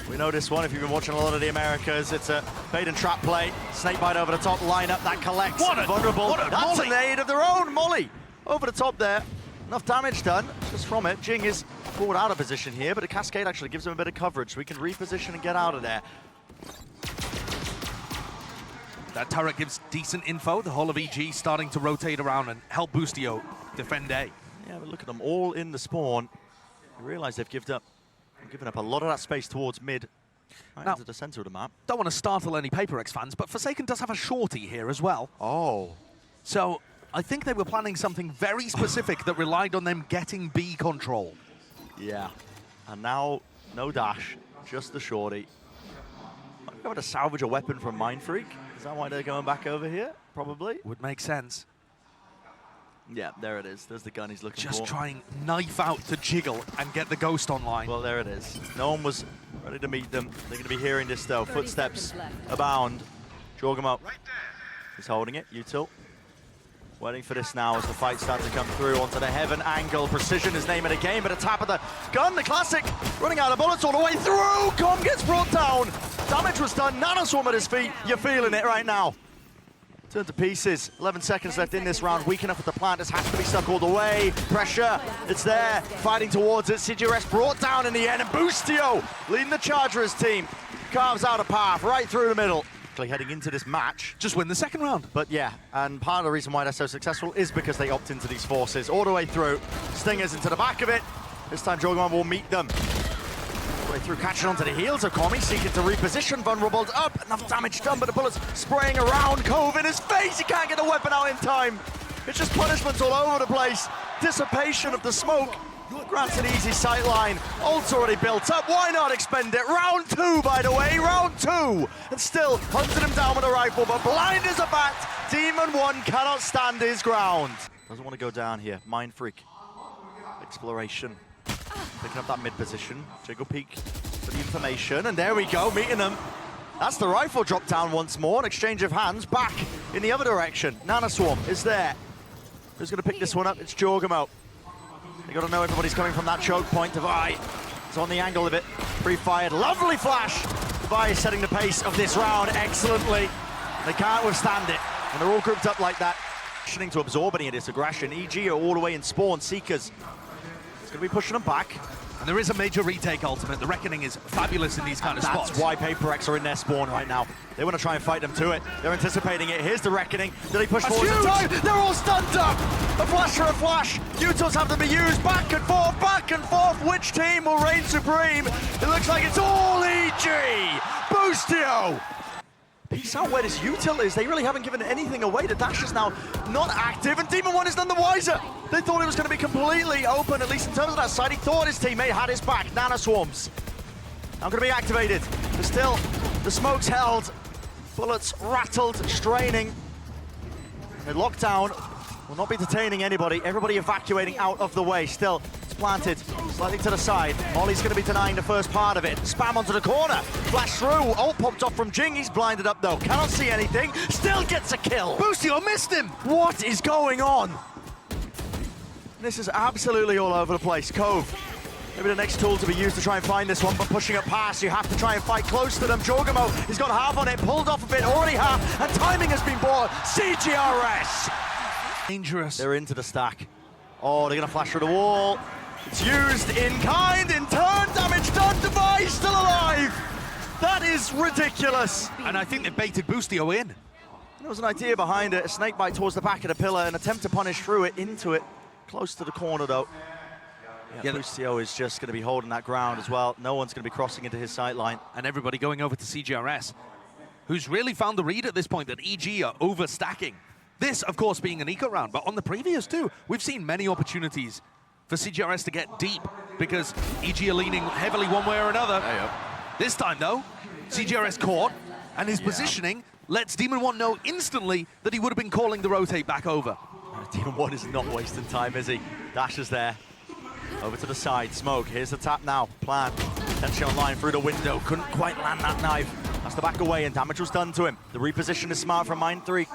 We know this one if you've been watching a lot of the Americas. It's a bait and trap play. Snakebite over the top, lineup that collects. Vulnerable. That's a nade of their own. Molly over the top there. Enough damage done just from it. Jing is forward out of position here, but a cascade actually gives him a bit of coverage, so we can reposition and get out of there. That turret gives decent info. The whole of EG starting to rotate around and help Boostio defend A. Yeah, but look at them all in the spawn. You realize they've given up a lot of that space towards mid. Right Now, into the center of the map. Don't want to startle any Paper X fans, but Forsaken does have a shorty here as well. Oh. So I think they were planning something very specific that relied on them getting B control. Yeah. And now, no dash, just the shorty. Might be able to salvage a weapon from Mindfreak. Is that why they're going back over here? Probably. Would make sense. Yeah, there it is. There's the gun he's looking for. Just trying knife out to jiggle and get the ghost online. Well, there it is. No one was ready to meet them. They're going to be hearing this though. Footsteps abound. Jorgamo. He's holding it. Util. Waiting for this now as the fight starts to come through onto the heaven angle. Precision is name of the game, but a tap of the gun. The classic running out of bullets all the way through. Com gets brought down. Damage was done. Nanoswarm at his feet. You're feeling it right now. Turned to pieces. 11 seconds left in this round. Weak enough with the plant. This has to be stuck all the way. Pressure. It's there. Fighting towards it. CGRS brought down in the end. And Boostio leading the Chargers team. Carves out a path right through the middle. Heading into this match. Just win the second round. But yeah, and part of the reason why they're so successful is because they opt into these forces all the way through. Stingers into the back of it. This time Jorgamo will meet them. way through, catching onto the heels of Komi, seeking to reposition, vulnerable up, enough damage done, but the bullets spraying around Cove in his face, he can't get the weapon out in time. It's just punishments all over the place. Dissipation of the smoke. Grants an easy sightline. Ult's already built up, why not expend it? Round 2, by the way, round 2! And still hunted him down with a rifle, but blind as a bat, Demon 1 cannot stand his ground. Doesn't want to go down here, Mind Freak. Exploration. Picking up that mid position. Jiggle peek for the information, and there we go, meeting them. That's the rifle drop down once more, an exchange of hands, back in the other direction. Nana Swarm is there. Who's going to pick this one up? It's Jorgamo. You got to know everybody's coming from that choke point. Devi is on the angle of it. Pre-fired, lovely flash. Devi is setting the pace of this round excellently. They can't withstand it, and they're all grouped up like that. To absorb any of this aggression. EG are all the way in spawn. Seekers. It's going to be pushing them back. And there is a major retake ultimate. The Reckoning is fabulous in these kind of spots. That's why Paper X are in their spawn right now. They want to try and fight them to it. They're anticipating it. Here's the Reckoning. Do they push forward in time? They're all stunned up! A flash for a flash. Utils have to be used back and forth, back and forth. Which team will reign supreme? It looks like it's all EG! Boostio! Peace out where this util is. They really haven't given anything away. The dash is now not active, and Demon 1 is none the wiser. They thought it was going to be completely open, at least in terms of that side. He thought his teammate had his back. Nana Swarms. Now going to be activated. But still, the smoke's held. Bullets rattled, straining. The lockdown will not be detaining anybody. Everybody evacuating out of the way. Still, it's planted slightly to the side. Molly's going to be denying the first part of it. Spam onto the corner. Flash through. Ult popped off from Jing. He's blinded up though. Cannot see anything. Still gets a kill. Boostio missed him! What is going on? This is absolutely all over the place. Cove. Maybe the next tool to be used to try and find this one, but pushing it past, you have to try and fight close to them. Jorgamo, he's got half on it, pulled off a bit, already half, and timing has been bought. CGRS! Dangerous. They're into the stack. Oh, they're gonna flash through the wall. It's used in kind, in turn, damage done, Device still alive! That is ridiculous. And I think they baited Boostio in. There was an idea behind it, a snake bite towards the back of the pillar, an attempt to punish through it, into it, close to the corner though. Yeah, Boostio is just going to be holding that ground as well. No one's going to be crossing into his sight line. And everybody going over to CGRS, who's really found the read at this point that EG are overstacking. This, of course, being an eco round, but on the previous two, we've seen many opportunities for CGRS to get deep because EG are leaning heavily one way or another. This time, though, CGRS caught, and his positioning lets Demon 1 know instantly that he would have been calling the rotate back over. Demon 1 is not wasting time, is he? Dash is there. Over to the side, Smoke, here's the tap now, plan, potentially online through the window, couldn't quite land that knife. Has to back away and damage was done to him. The reposition is smart from Mind 3.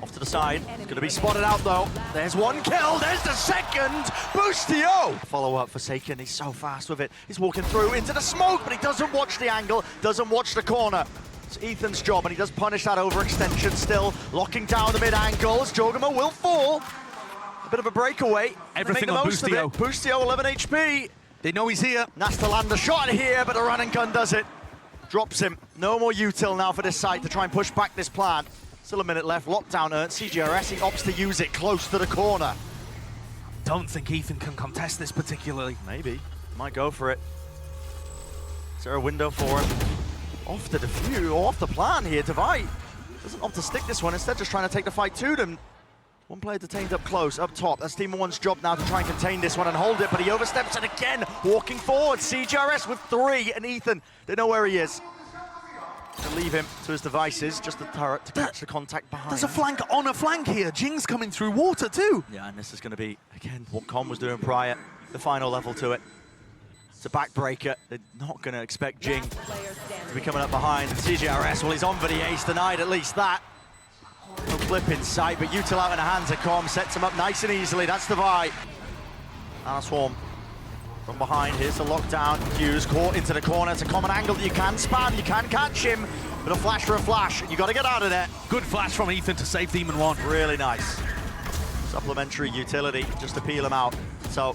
Off to the side, it's gonna be spotted out though. There's one kill, there's the second, Boostio! Follow up, Forsaken, he's so fast with it. He's walking through into the smoke, but he doesn't watch the angle, doesn't watch the corner. It's Ethan's job, and he does punish that overextension still, locking down the mid-angles. Jorgamo will fall. A bit of a breakaway. Everything on Boostio. Boostio 11 HP. They know he's here. Has to land the shot here, but the run and gun does it. Drops him. No more util now for this side to try and push back this plan. Still a minute left. Lockdown earned. CGRS, he opts to use it close to the corner. Don't think Ethan can contest this particularly. Maybe. Might go for it. Is there a window for him? Off the defuse, or off the plan here. Devi doesn't opt to stick this one. Instead, just trying to take the fight to them. One player detained up close, up top. That's Demon 1's job now to try and contain this one and hold it, but he oversteps it again, walking forward. CGRS with 3, and Ethan, they know where he is. To leave him to his devices, just the turret to catch the contact behind. There's a flank on a flank here. Jing's coming through water too. Yeah, and this is going to be, again, what Con was doing prior, the final level to it. It's a backbreaker. They're not going to expect Jing to be coming up behind. And CGRS, well, he's on for the ace, denied at least that. No flip in sight, but util out in the hands of Com sets him up nice and easily. That's Devi. Nana Swarm from behind. Here's the lockdown. Hughes caught into the corner. It's a common angle that you can spam. You can catch him, but a flash for a flash. You got to get out of there. Good flash from Ethan to save Demon 1. Really nice. Supplementary utility just to peel him out. So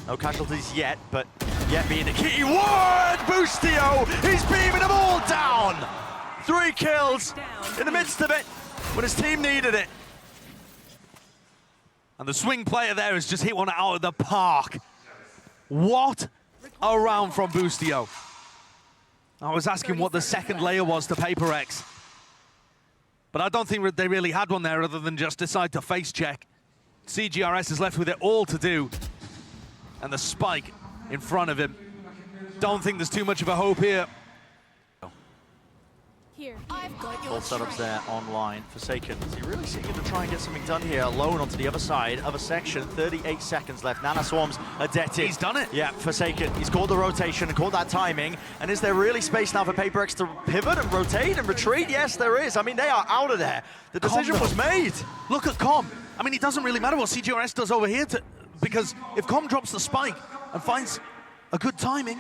no casualties yet, but yet being the key word. Boostio, he's beaming them all down. 3 kills in the midst of it. When his team needed it. And the swing player there has just hit one out of the park. What around from Boostio. I was asking what the second layer was to PaperX. But I don't think they really had one there other than just decide to face check. CGRS is left with it all to do. And the spike in front of him. Don't think there's too much of a hope here. Here. Full setups there online. Forsaken, is he really seeking to try and get something done here? Alone onto the other side of a section. 38 seconds left. Nana Swarms are dead. He's done it. Yeah, Forsaken. He's called the rotation and called that timing. And is there really space now for PaperX to pivot and rotate and retreat? Yes, there is. I mean, they are out of there. The decision was made. Look at Com. I mean, it doesn't really matter what CGRS does over here because if Com drops the spike and finds a good timing,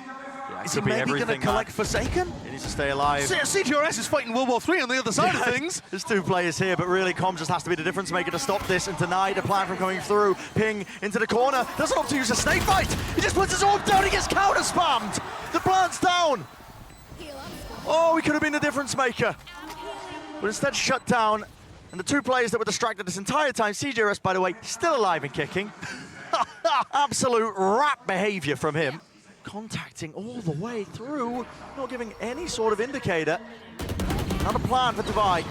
is he maybe going to collect Forsaken? He needs to stay alive. CGRS is fighting World War III on the other side of things. There's two players here, but really Com just has to be the difference maker to stop this and deny the plan from coming through. Ping into the corner. Doesn't opt to use a snake bite. He just puts his orb down. He gets counter spammed. The plant's down. Oh, he could have been the difference maker. But instead shut down. And the two players that were distracted this entire time, CGRS, by the way, still alive and kicking. Absolute rat behavior from him. Contacting all the way through, not giving any sort of indicator. Not a plan for Divide.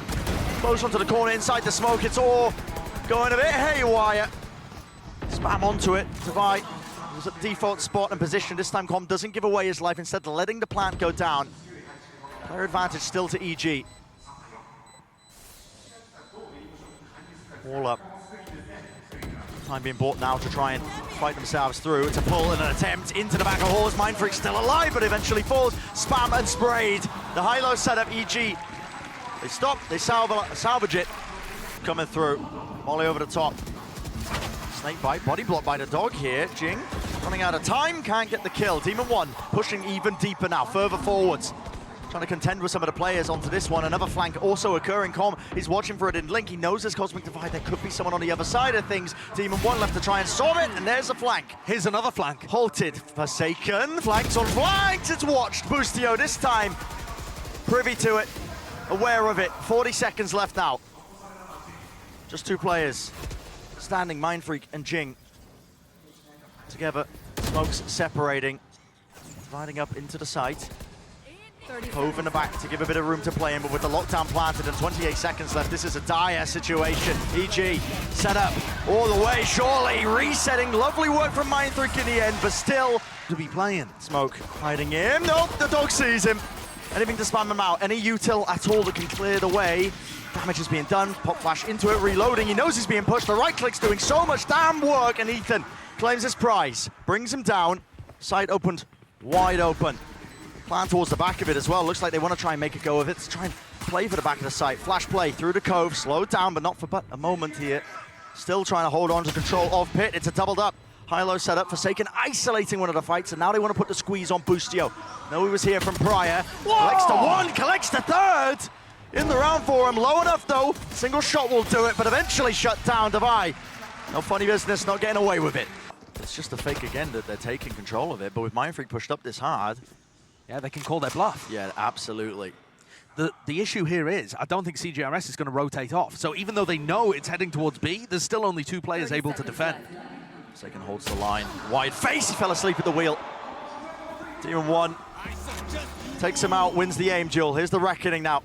Close onto the corner, inside the smoke, it's all going a bit haywire. Spam onto it, Divide was at the default spot and position. This time Com doesn't give away his life, instead letting the plant go down. Player advantage still to EG. All up. Time being bought now to try and fight themselves through. It's a pull and an attempt into the back of Horse. Mindfreak still alive, but eventually falls. Spam and sprayed. The high-low setup, EG. They stop, they salvage it. Coming through. Molly over the top. Snake bite, body block by the dog here. Jing running out of time, can't get the kill. Demon 1 pushing even deeper now, further forwards. Trying to contend with some of the players onto this one. Another flank also occurring. Com is watching for it in Link. He knows there's Cosmic Divide. There could be someone on the other side of things. Demon 1 left to try and solve it, and there's a flank. Here's another flank. Halted. Forsaken. Flanks on flanks. It's watched. Boostio this time. Privy to it. Aware of it. 40 seconds left now. Just two players. Standing, Mindfreak and Jing. Together. Smokes separating. Dividing up into the site. Hove in the back to give a bit of room to play in, but with the lockdown planted and 28 seconds left, this is a dire situation. EG set up all the way, surely resetting. Lovely work from Mindfreak in the end, but still to be playing. Smoke hiding him. Nope, the dog sees him. Anything to spam him out. Any util at all that can clear the way. Damage is being done. Pop flash into it, reloading. He knows he's being pushed. The right click's doing so much damn work, and Ethan claims his prize. Brings him down. Site opened wide open. Plan towards the back of it as well. Looks like they want to try and make a go of it. To try and play for the back of the site. Flash play through the cove. Slowed down, but not for but a moment here. Still trying to hold on to control of Pit. It's a doubled up. High-low setup. Forsaken isolating one of the fights, and now they want to put the squeeze on Boostio. No, he was here from prior. Whoa! Collects the one, collects the third. In the round for him. Low enough, though. Single shot will do it, but eventually shut down Divide. No funny business, not getting away with it. It's just a fake again that they're taking control of it, but with Mindfreak pushed up this hard, yeah, they can call their bluff. Yeah, absolutely. The issue here is, I don't think CGRS is going to rotate off. So even though they know it's heading towards B, there's still only two players able to defend. Forsaken holds the line. Wide face, he fell asleep at the wheel. Demon 1 takes him out, wins the aim duel. Here's the reckoning now.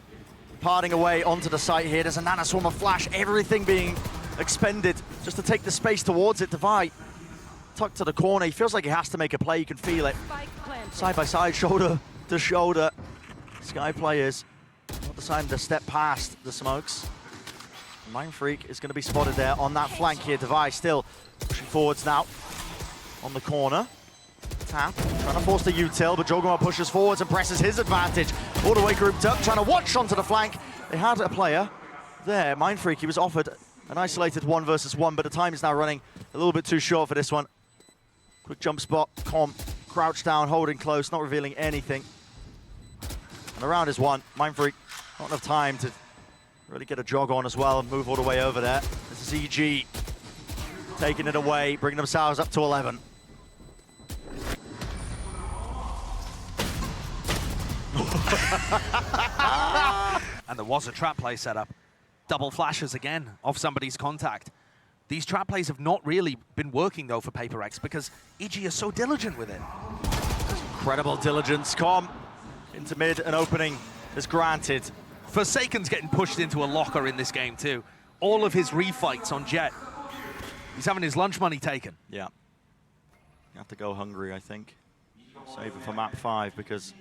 Parting away onto the site here. There's a Nana Swarm of flash, everything being expended just to take the space towards it. Divide tucked to the corner. He feels like he has to make a play, you can feel it. Side by side, shoulder to shoulder. Sky players not deciding to step past the smokes. Mindfreak is going to be spotted there on that flank here. Divide still pushing forwards now on the corner. Tap, trying to force the util, but Jogomar pushes forwards and presses his advantage. All the way grouped up, trying to watch onto the flank. They had a player there, Mindfreak. He was offered an isolated 1 versus 1, but the time is now running a little bit too short for this one. Quick jump spot, Com crouched down, holding close, not revealing anything. And the round is won. Mindfreak, not enough time to really get a jog on as well and move all the way over there. This is EG taking it away, bringing themselves up to 11. And there was a trap play set up. Double flashes again off somebody's contact. These trap plays have not really been working though for PaperX because EG is so diligent with it. Incredible diligence. Com into mid, an opening is granted. Forsaken's getting pushed into a locker in this game too. All of his refights on Jet. He's having his lunch money taken. Yeah. You have to go hungry, I think. Save it for map 5 because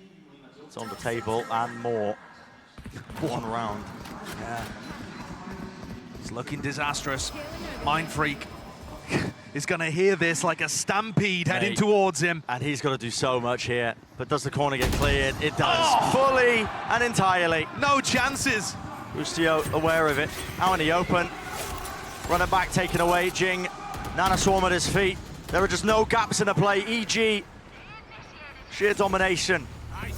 it's on the table and more. One round. Yeah. It's looking disastrous. Mind Freak is going to hear this like a stampede heading towards him. And he's got to do so much here. But does the corner get cleared? It does. Fully and entirely. No chances. Bustio aware of it. Out in the open. Running back taken away. Jing. Nana Swarm at his feet. There are just no gaps in the play. EG. Sheer domination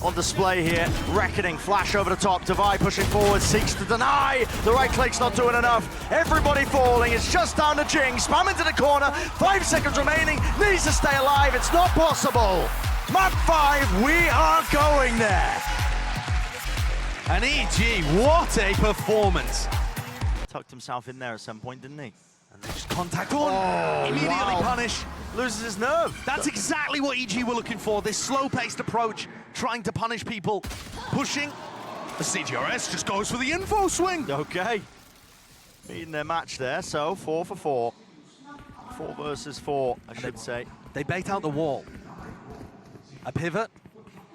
on display here. Reckoning, flash over the top. Divide pushing forward, seeks to deny. The right click's not doing enough. Everybody falling. It's just down to Jing. Spam into the corner. 5 seconds remaining. Needs to stay alive. It's not possible. Map 5, we are going there. And EG, what a performance. Tucked himself in there at some point, didn't he? And they just contact on. Immediately punish. Loses his nerve. That's exactly what EG were looking for. This slow-paced approach, trying to punish people, pushing. The CGRS just goes for the info swing. Okay. Meeting their match there, so 4 for 4. 4 versus 4, I should say. They bait out the wall. A pivot,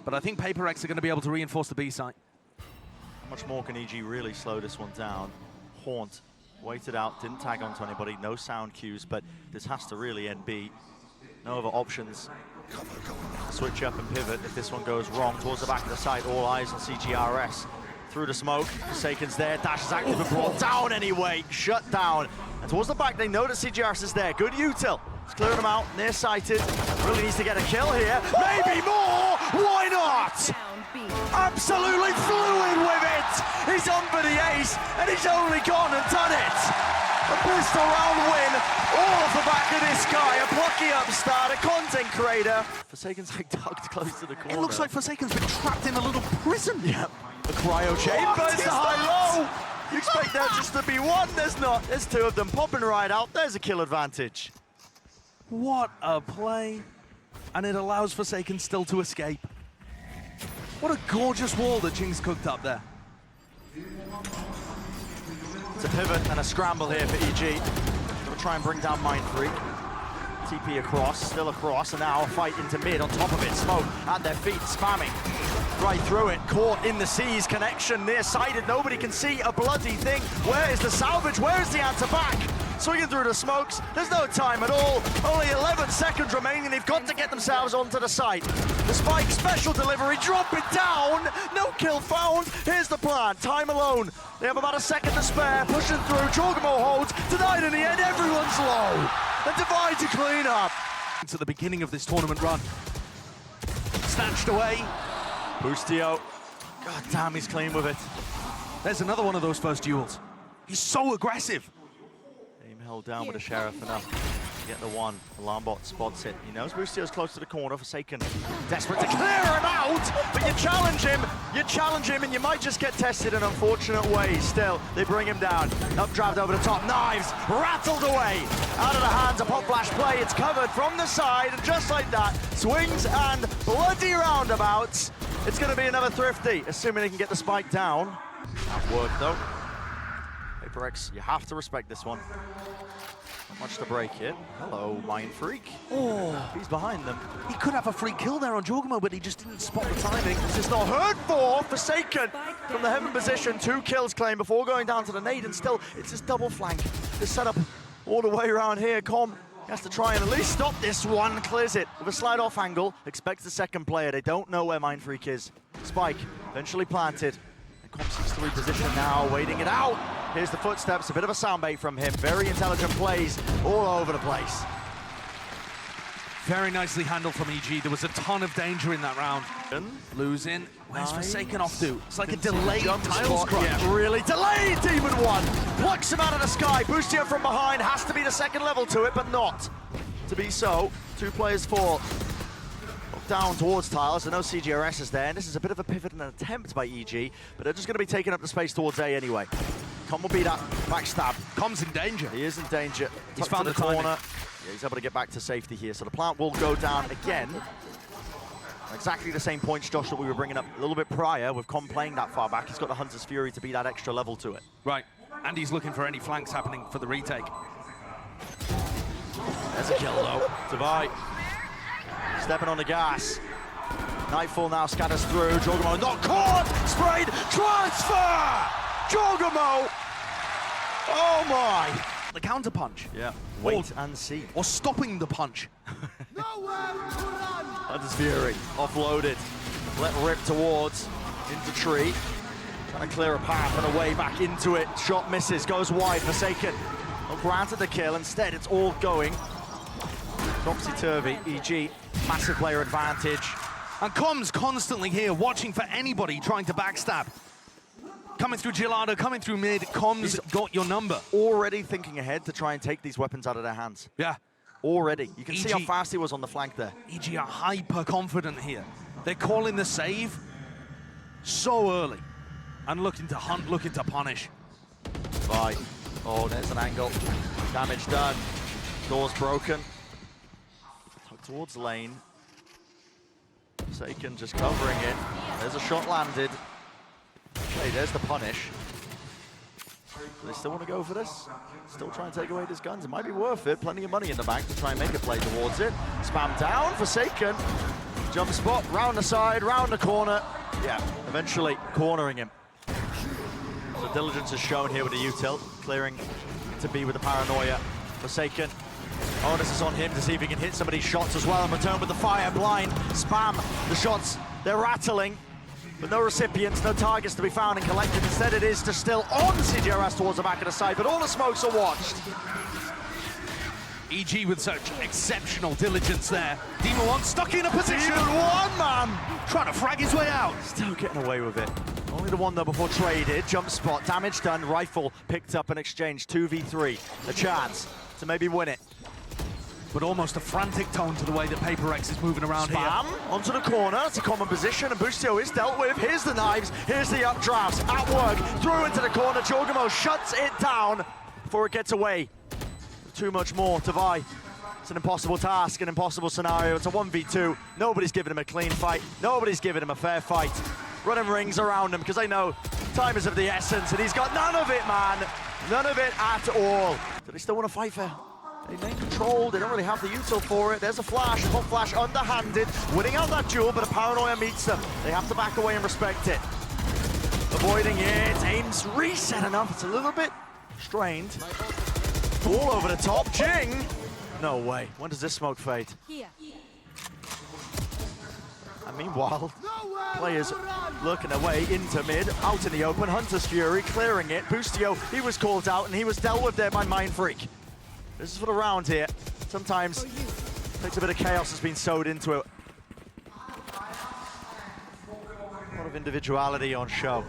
but I think Paper X are going to be able to reinforce the B site. How much more can EG really slow this one down? Haunt waited out, didn't tag onto anybody, no sound cues, but this has to really end B. No other options. Switch up and pivot if this one goes wrong. Towards the back of the site, all eyes on CGRS. Through the smoke, Forsaken's there, Dash is active and brought down anyway, shut down. And towards the back, they know that CGRS is there. Good util. It's clearing them out, near-sighted. Really needs to get a kill here. Maybe more! Why not? Down B. Absolutely fluid with it! He's on for the ace, and he's only gone and done it! A pistol round win, all off the back of this guy, a plucky upstart, a content creator. Forsaken's like tucked close to the corner. It looks like Forsaken's been trapped in a little prison. Yep. The cryo chamber is the high-low. You expect there just to be one, there's not. There's 2 of them popping right out. There's a kill advantage. What a play. And it allows Forsaken still to escape. What a gorgeous wall that Jing's cooked up there. It's a pivot and a scramble here for EG. Gonna try and bring down Mind Freak. TP across, still across, and now a fight into mid on top of it. Smoke at their feet, spamming right through it. Caught in the seas, connection near-sighted. Nobody can see a bloody thing. Where is the salvage? Where is the answer back? Swinging through the smokes. There's no time at all. Only 11 seconds remaining. They've got to get themselves onto the site. The spike, special delivery, drop it down. No kill found. Here's the plan. Time alone. They have about a second to spare. Pushing through. Jorgamo holds. Denied in the end. Everyone's low. And Divide to clean up. To the beginning of this tournament run. Snatched away. Bustio. God damn, he's clean with it. There's another one of those first duels. He's so aggressive. Aim held down with the Sheriff enough to get the one. Alarm bot spots it. He knows Bustio's close to the corner. Forsaken desperate to clear him out, but you challenge him, and you might just get tested in unfortunate ways. Still, they bring him down. Updraft over the top, knives rattled away. Out of the hands, a pop flash play. It's covered from the side, and just like that, swings and bloody roundabouts. It's going to be another thrifty, assuming they can get the spike down. That worked though. Paper X, you have to respect this one. Not much to break here. Hello, Mind Freak. Oh, he's behind them. He could have a free kill there on Jorgamo, but he just didn't spot the timing. This is not heard for. Forsaken from the heaven position. 2 kills claimed before going down to the nade, and still it's this double flank. This setup all the way around here. Com has to try and at least stop this one. Clears it with a slide off angle. Expects the second player. They don't know where Mind Freak is. Spike eventually planted. And Com seeks to reposition now, waiting it out. Here's the footsteps, a bit of a soundbait from him. Very intelligent plays all over the place. Very nicely handled from EG. There was a ton of danger in that round. Losing. Where's Forsaken off to? It's like a delayed tiles crunch. Yeah, really delayed, Demon One. Plucks him out of the sky. Bustio from behind. Has to be the second level to it, but not to be so. 2 players fall. Down towards tiles. I know CGRS is there, and this is a bit of a pivot and an attempt by EG, but they're just going to be taking up the space towards A anyway. Com will be that backstab. Com's in danger. He is in danger. He's Tucked found to the timing. corner. Yeah, he's able to get back to safety here, so the plant will go down again. Exactly the same points, Josh, that we were bringing up a little bit prior with Com playing that far back. He's got the Hunter's Fury to be that extra level to it. Right, and he's looking for any flanks happening for the retake. There's a kill though. Tavai stepping on the gas. Nightfall now scatters through. Jorgamo not caught! Sprayed! Transfer! Jorgamo! Oh my! The counter punch. Yeah, wait and see. Or stopping the punch. Hunter's Fury offloaded. Let rip towards into tree. Trying to clear a path and a way back into it. Shot misses, goes wide. Forsaken. Not granted the kill. Instead, it's all going topsy-turvy. EG, massive player advantage. And Com's constantly here, watching for anybody trying to backstab. Coming through Gelato, coming through mid, Com's got your number. Already thinking ahead to try and take these weapons out of their hands. Yeah. Already. You can see how EG fast he was on the flank there. EG are hyper confident here. They're calling the save so early. And looking to hunt, looking to punish. Right. Oh, there's an angle. Damage done. Door's broken. Tucked towards lane. Forsaken just covering it. There's a shot landed. Hey, there's the punish. Do they still want to go for this? Still try and take away these guns. It might be worth it. Plenty of money in the bank to try and make a play towards it. Spam down, Forsaken. Jump spot, round the side, round the corner. Yeah, eventually cornering him. So diligence is shown here with the util, clearing to be with the paranoia. Forsaken. Onus is on him to see if he can hit some of these shots as well and return with the fire blind. Spam the shots, they're rattling. But no recipients, no targets to be found and collected. Instead it is just still on CGRS towards the back of the side, but all the smokes are watched. EG with such exceptional diligence there. Demon 1 stuck in a position. Demon 1, man! Trying to frag his way out. Still getting away with it. Only the one though before traded. Jump spot, damage done, rifle picked up and exchanged. 2v3, a chance to maybe win it. But almost a frantic tone to the way that Paper X is moving around Spam here. onto the corner, it's a common position, and Bustio is dealt with. Here's the knives, here's the updrafts, at work, through into the corner. Jorgamo shuts it down before it gets away. Too much more, Tavai. It's an impossible task, an impossible scenario. It's a 1v2. Nobody's giving him a clean fight. Nobody's giving him a fair fight. Running rings around him because they know time is of the essence, and he's got none of it, man. None of it at all. Do they still want to fight fair? They main control, they don't really have the util for it. There's a flash, hot flash underhanded, winning out that duel, but a paranoia meets them. They have to back away and respect it. Avoiding it, aim's reset enough. It's a little bit strained. All over the top, Jing! No way, when does this smoke fade? Here. And meanwhile, players lurking their way into mid, out in the open. Hunter's Fury clearing it. Bustio, he was called out and he was dealt with there by Mind Freak. This is for the round here. Sometimes takes a bit of chaos has been sewed into it. A lot of individuality on show.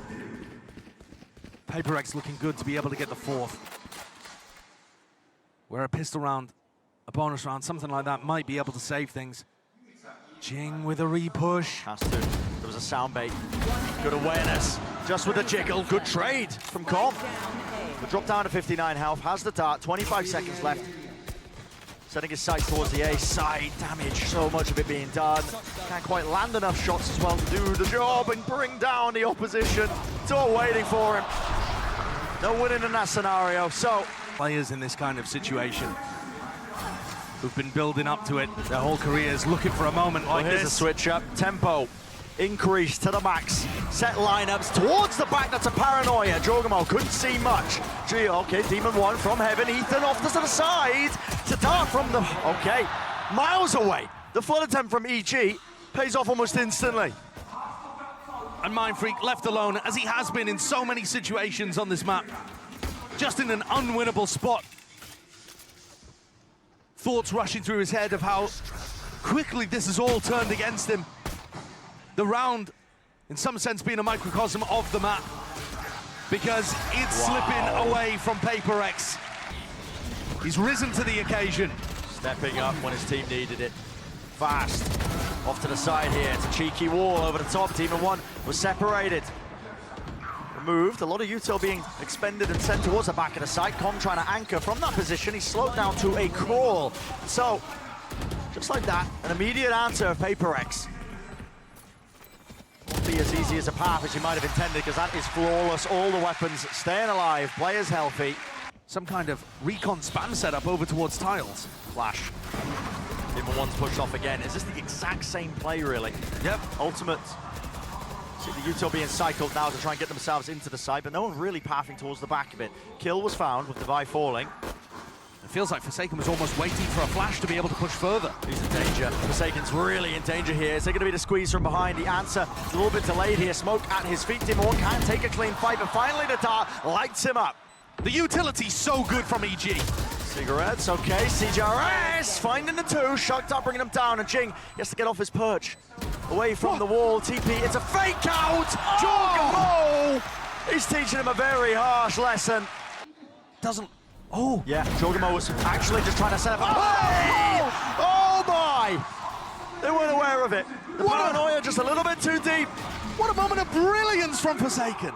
Paper X looking good to be able to get the fourth. Where a pistol round, a bonus round, something like that might be able to save things. Jing with a repush. Has to. There was a sound bait. Good awareness. Just with a jiggle. Good trade from Com. The drop down to 59 health. Has the dart. 25 seconds left. Setting his sights towards the A side. Damage. So much of it being done. Can't quite land enough shots as well to do the job and bring down the opposition. It's all waiting for him. No winning in that scenario. So Players in this kind of situation who've been building up to it their whole careers, looking for a moment like here's this. a switch up. Tempo increased to the max. Set lineups towards the back. That's a paranoia. Jorgamo couldn't see much. Gio, okay, Demon 1 from heaven. Ethan off to the side. To dart from the, okay, miles away. The flood attempt from EG pays off almost instantly. And Mind Freak left alone, as he has been in so many situations on this map. Just in an unwinnable spot. Thoughts rushing through his head of how quickly this has all turned against him. The round, in some sense, being a microcosm of the map, because it's slipping away from Paper X. He's risen to the occasion. Stepping up when his team needed it. Fast. Off to the side here. It's a cheeky wall over the top. Demon 1 was separated. Removed. A lot of util being expended and sent towards the back of the site. Com trying to anchor from that position. He's slowed down to a crawl. So, just like that, an immediate answer of Paper X. Won't be as easy as a path as you might have intended, because that is flawless. All the weapons staying alive, players healthy. Some kind of recon spam setup over towards tiles. Flash. Demon One's pushed off again. Is this the exact same play, really? Yep. Ultimate. See the util being cycled now to try and get themselves into the site, but no one really pathing towards the back of it. Kill was found with Devi falling. It feels like Forsaken was almost waiting for a flash to be able to push further. He's in danger. Forsaken's really in danger here. Is there going to be the squeeze from behind? The answer is a little bit delayed here. Smoke at his feet. Demon One can't take a clean fight, but finally the dart lights him up. The utility's so good from EG. Cigarettes, okay. CJRS finding the two. Shucked up, bringing him down, and Jing has to get off his perch. Away from the wall. TP, it's a fake out! Jorgamo! He's teaching him a very harsh lesson. Doesn't... Oh! Yeah, Jorgamo was actually just trying to set up a play! Oh my! They weren't aware of it. The paranoia just a little bit too deep. What a moment of brilliance from Forsaken!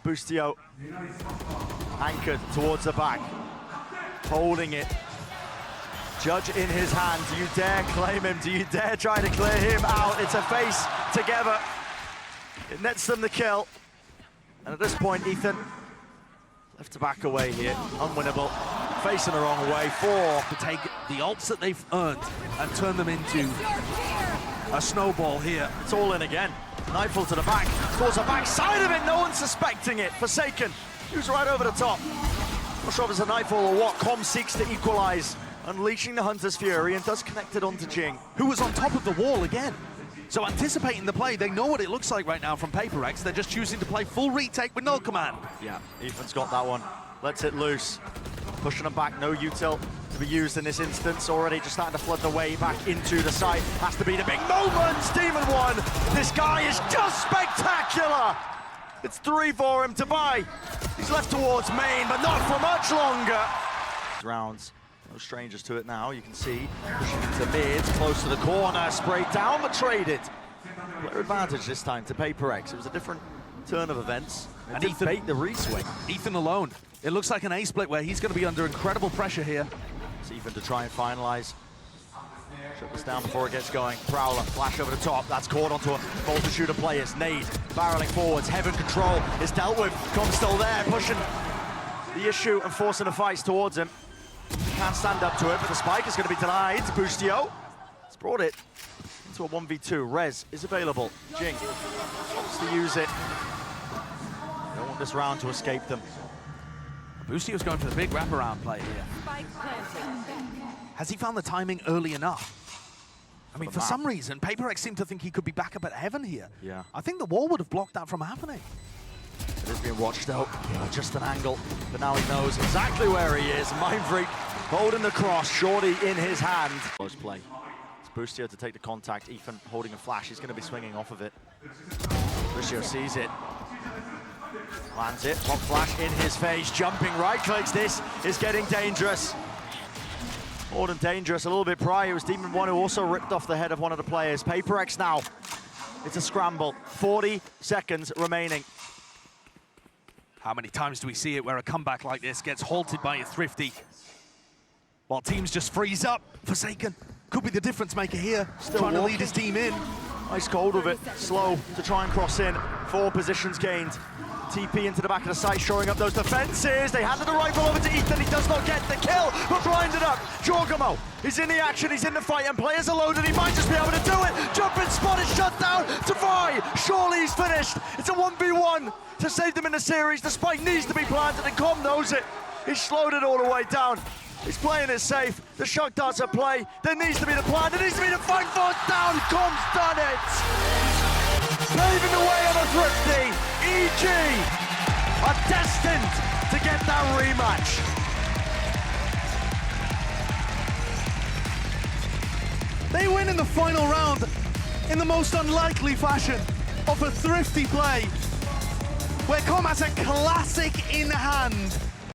Bustio anchored towards the back, holding it. Judge in his hand. Do you dare claim him? Do you dare try to clear him out? It's a face together. It nets them the kill. And at this point, Ethan left to back away here. Unwinnable. Facing the wrong way. 4. To take the ults that they've earned and turn them into a snowball here. It's all in again. Nightfall to the back. Towards the back side of it. No one's suspecting it. Forsaken. He was right over the top. Not sure if it's a Nightfall or what. Com seeks to equalize, unleashing the Hunter's Fury, and does connect it onto Jing, who was on top of the wall again. So anticipating the play, they know what it looks like right now from PaperX. They're just choosing to play full retake with no command. Yeah, Ethan's got that one. Lets it loose. Pushing them back, no util to be used in this instance. Already just starting to flood the way back into the site. Has to be the big moment. Demon One. This guy is just spectacular. It's 3 for him to buy. He's left towards main, but not for much longer. Rounds. No strangers to it now, you can see. Pushing into mids, close to the corner, sprayed down, but traded. Player advantage this time to PaperX. It was a different turn of events. And Ethan bait the reswing. Ethan alone. It looks like an A-split where he's going to be under incredible pressure here. It's Ethan to try and finalize. Shut this down before it gets going. Prowler, flash over the top. That's caught onto a multitude of players. Nade, barreling forwards. Heaven control is dealt with. Com's still there, pushing the issue and forcing the fights towards him. Can't stand up to it, but the spike is going to be denied. Bustio has brought it into a 1v2. Rez is available. Jing wants to use it. Don't want this round to escape them. Bustio's going for the big wraparound play here. Spike planted. Has he found the timing early enough? I mean, for some reason, PaperX seemed to think he could be back up at Heaven here. Yeah. I think the wall would have blocked that from happening. It is being watched out. Just an angle, but now he knows exactly where he is. Mind Freak holding the cross, Shorty in his hand. Close play. It's Bustio to take the contact. Ethan holding a flash. He's going to be swinging off of it. Bustio sees it. Lands it. Pop flash in his face. Jumping right clicks. This is getting dangerous. More than dangerous. A little bit prior, it was Demon One who also ripped off the head of one of the players. PaperX now. It's a scramble. 40 seconds remaining. How many times do we see it where a comeback like this gets halted by a Thrifty? While teams just freeze up. Forsaken could be the difference maker here. Still trying walking. to lead his team in. Ice cold with it. Slow to try and cross in. 4 positions gained. TP into the back of the site, shoring up those defenses. They handed the rifle over to Ethan. He does not get the kill, but blinded up. Jorgamo is in the action, he's in the fight, and players are loaded. He might just be able to do it. Jumping spot is shut down. Devi, surely he's finished. It's a 1v1 to save them in the series. The spike needs to be planted, and Com knows it. He's slowed it all the way down. He's playing it safe. The shock darts at play. There needs to be the plan. There needs to be the fight force down. Com's done it. Paving the way on a Thrifty. EG are destined to get that rematch. They win in the final round in the most unlikely fashion of a Thrifty play, where Com has a classic in hand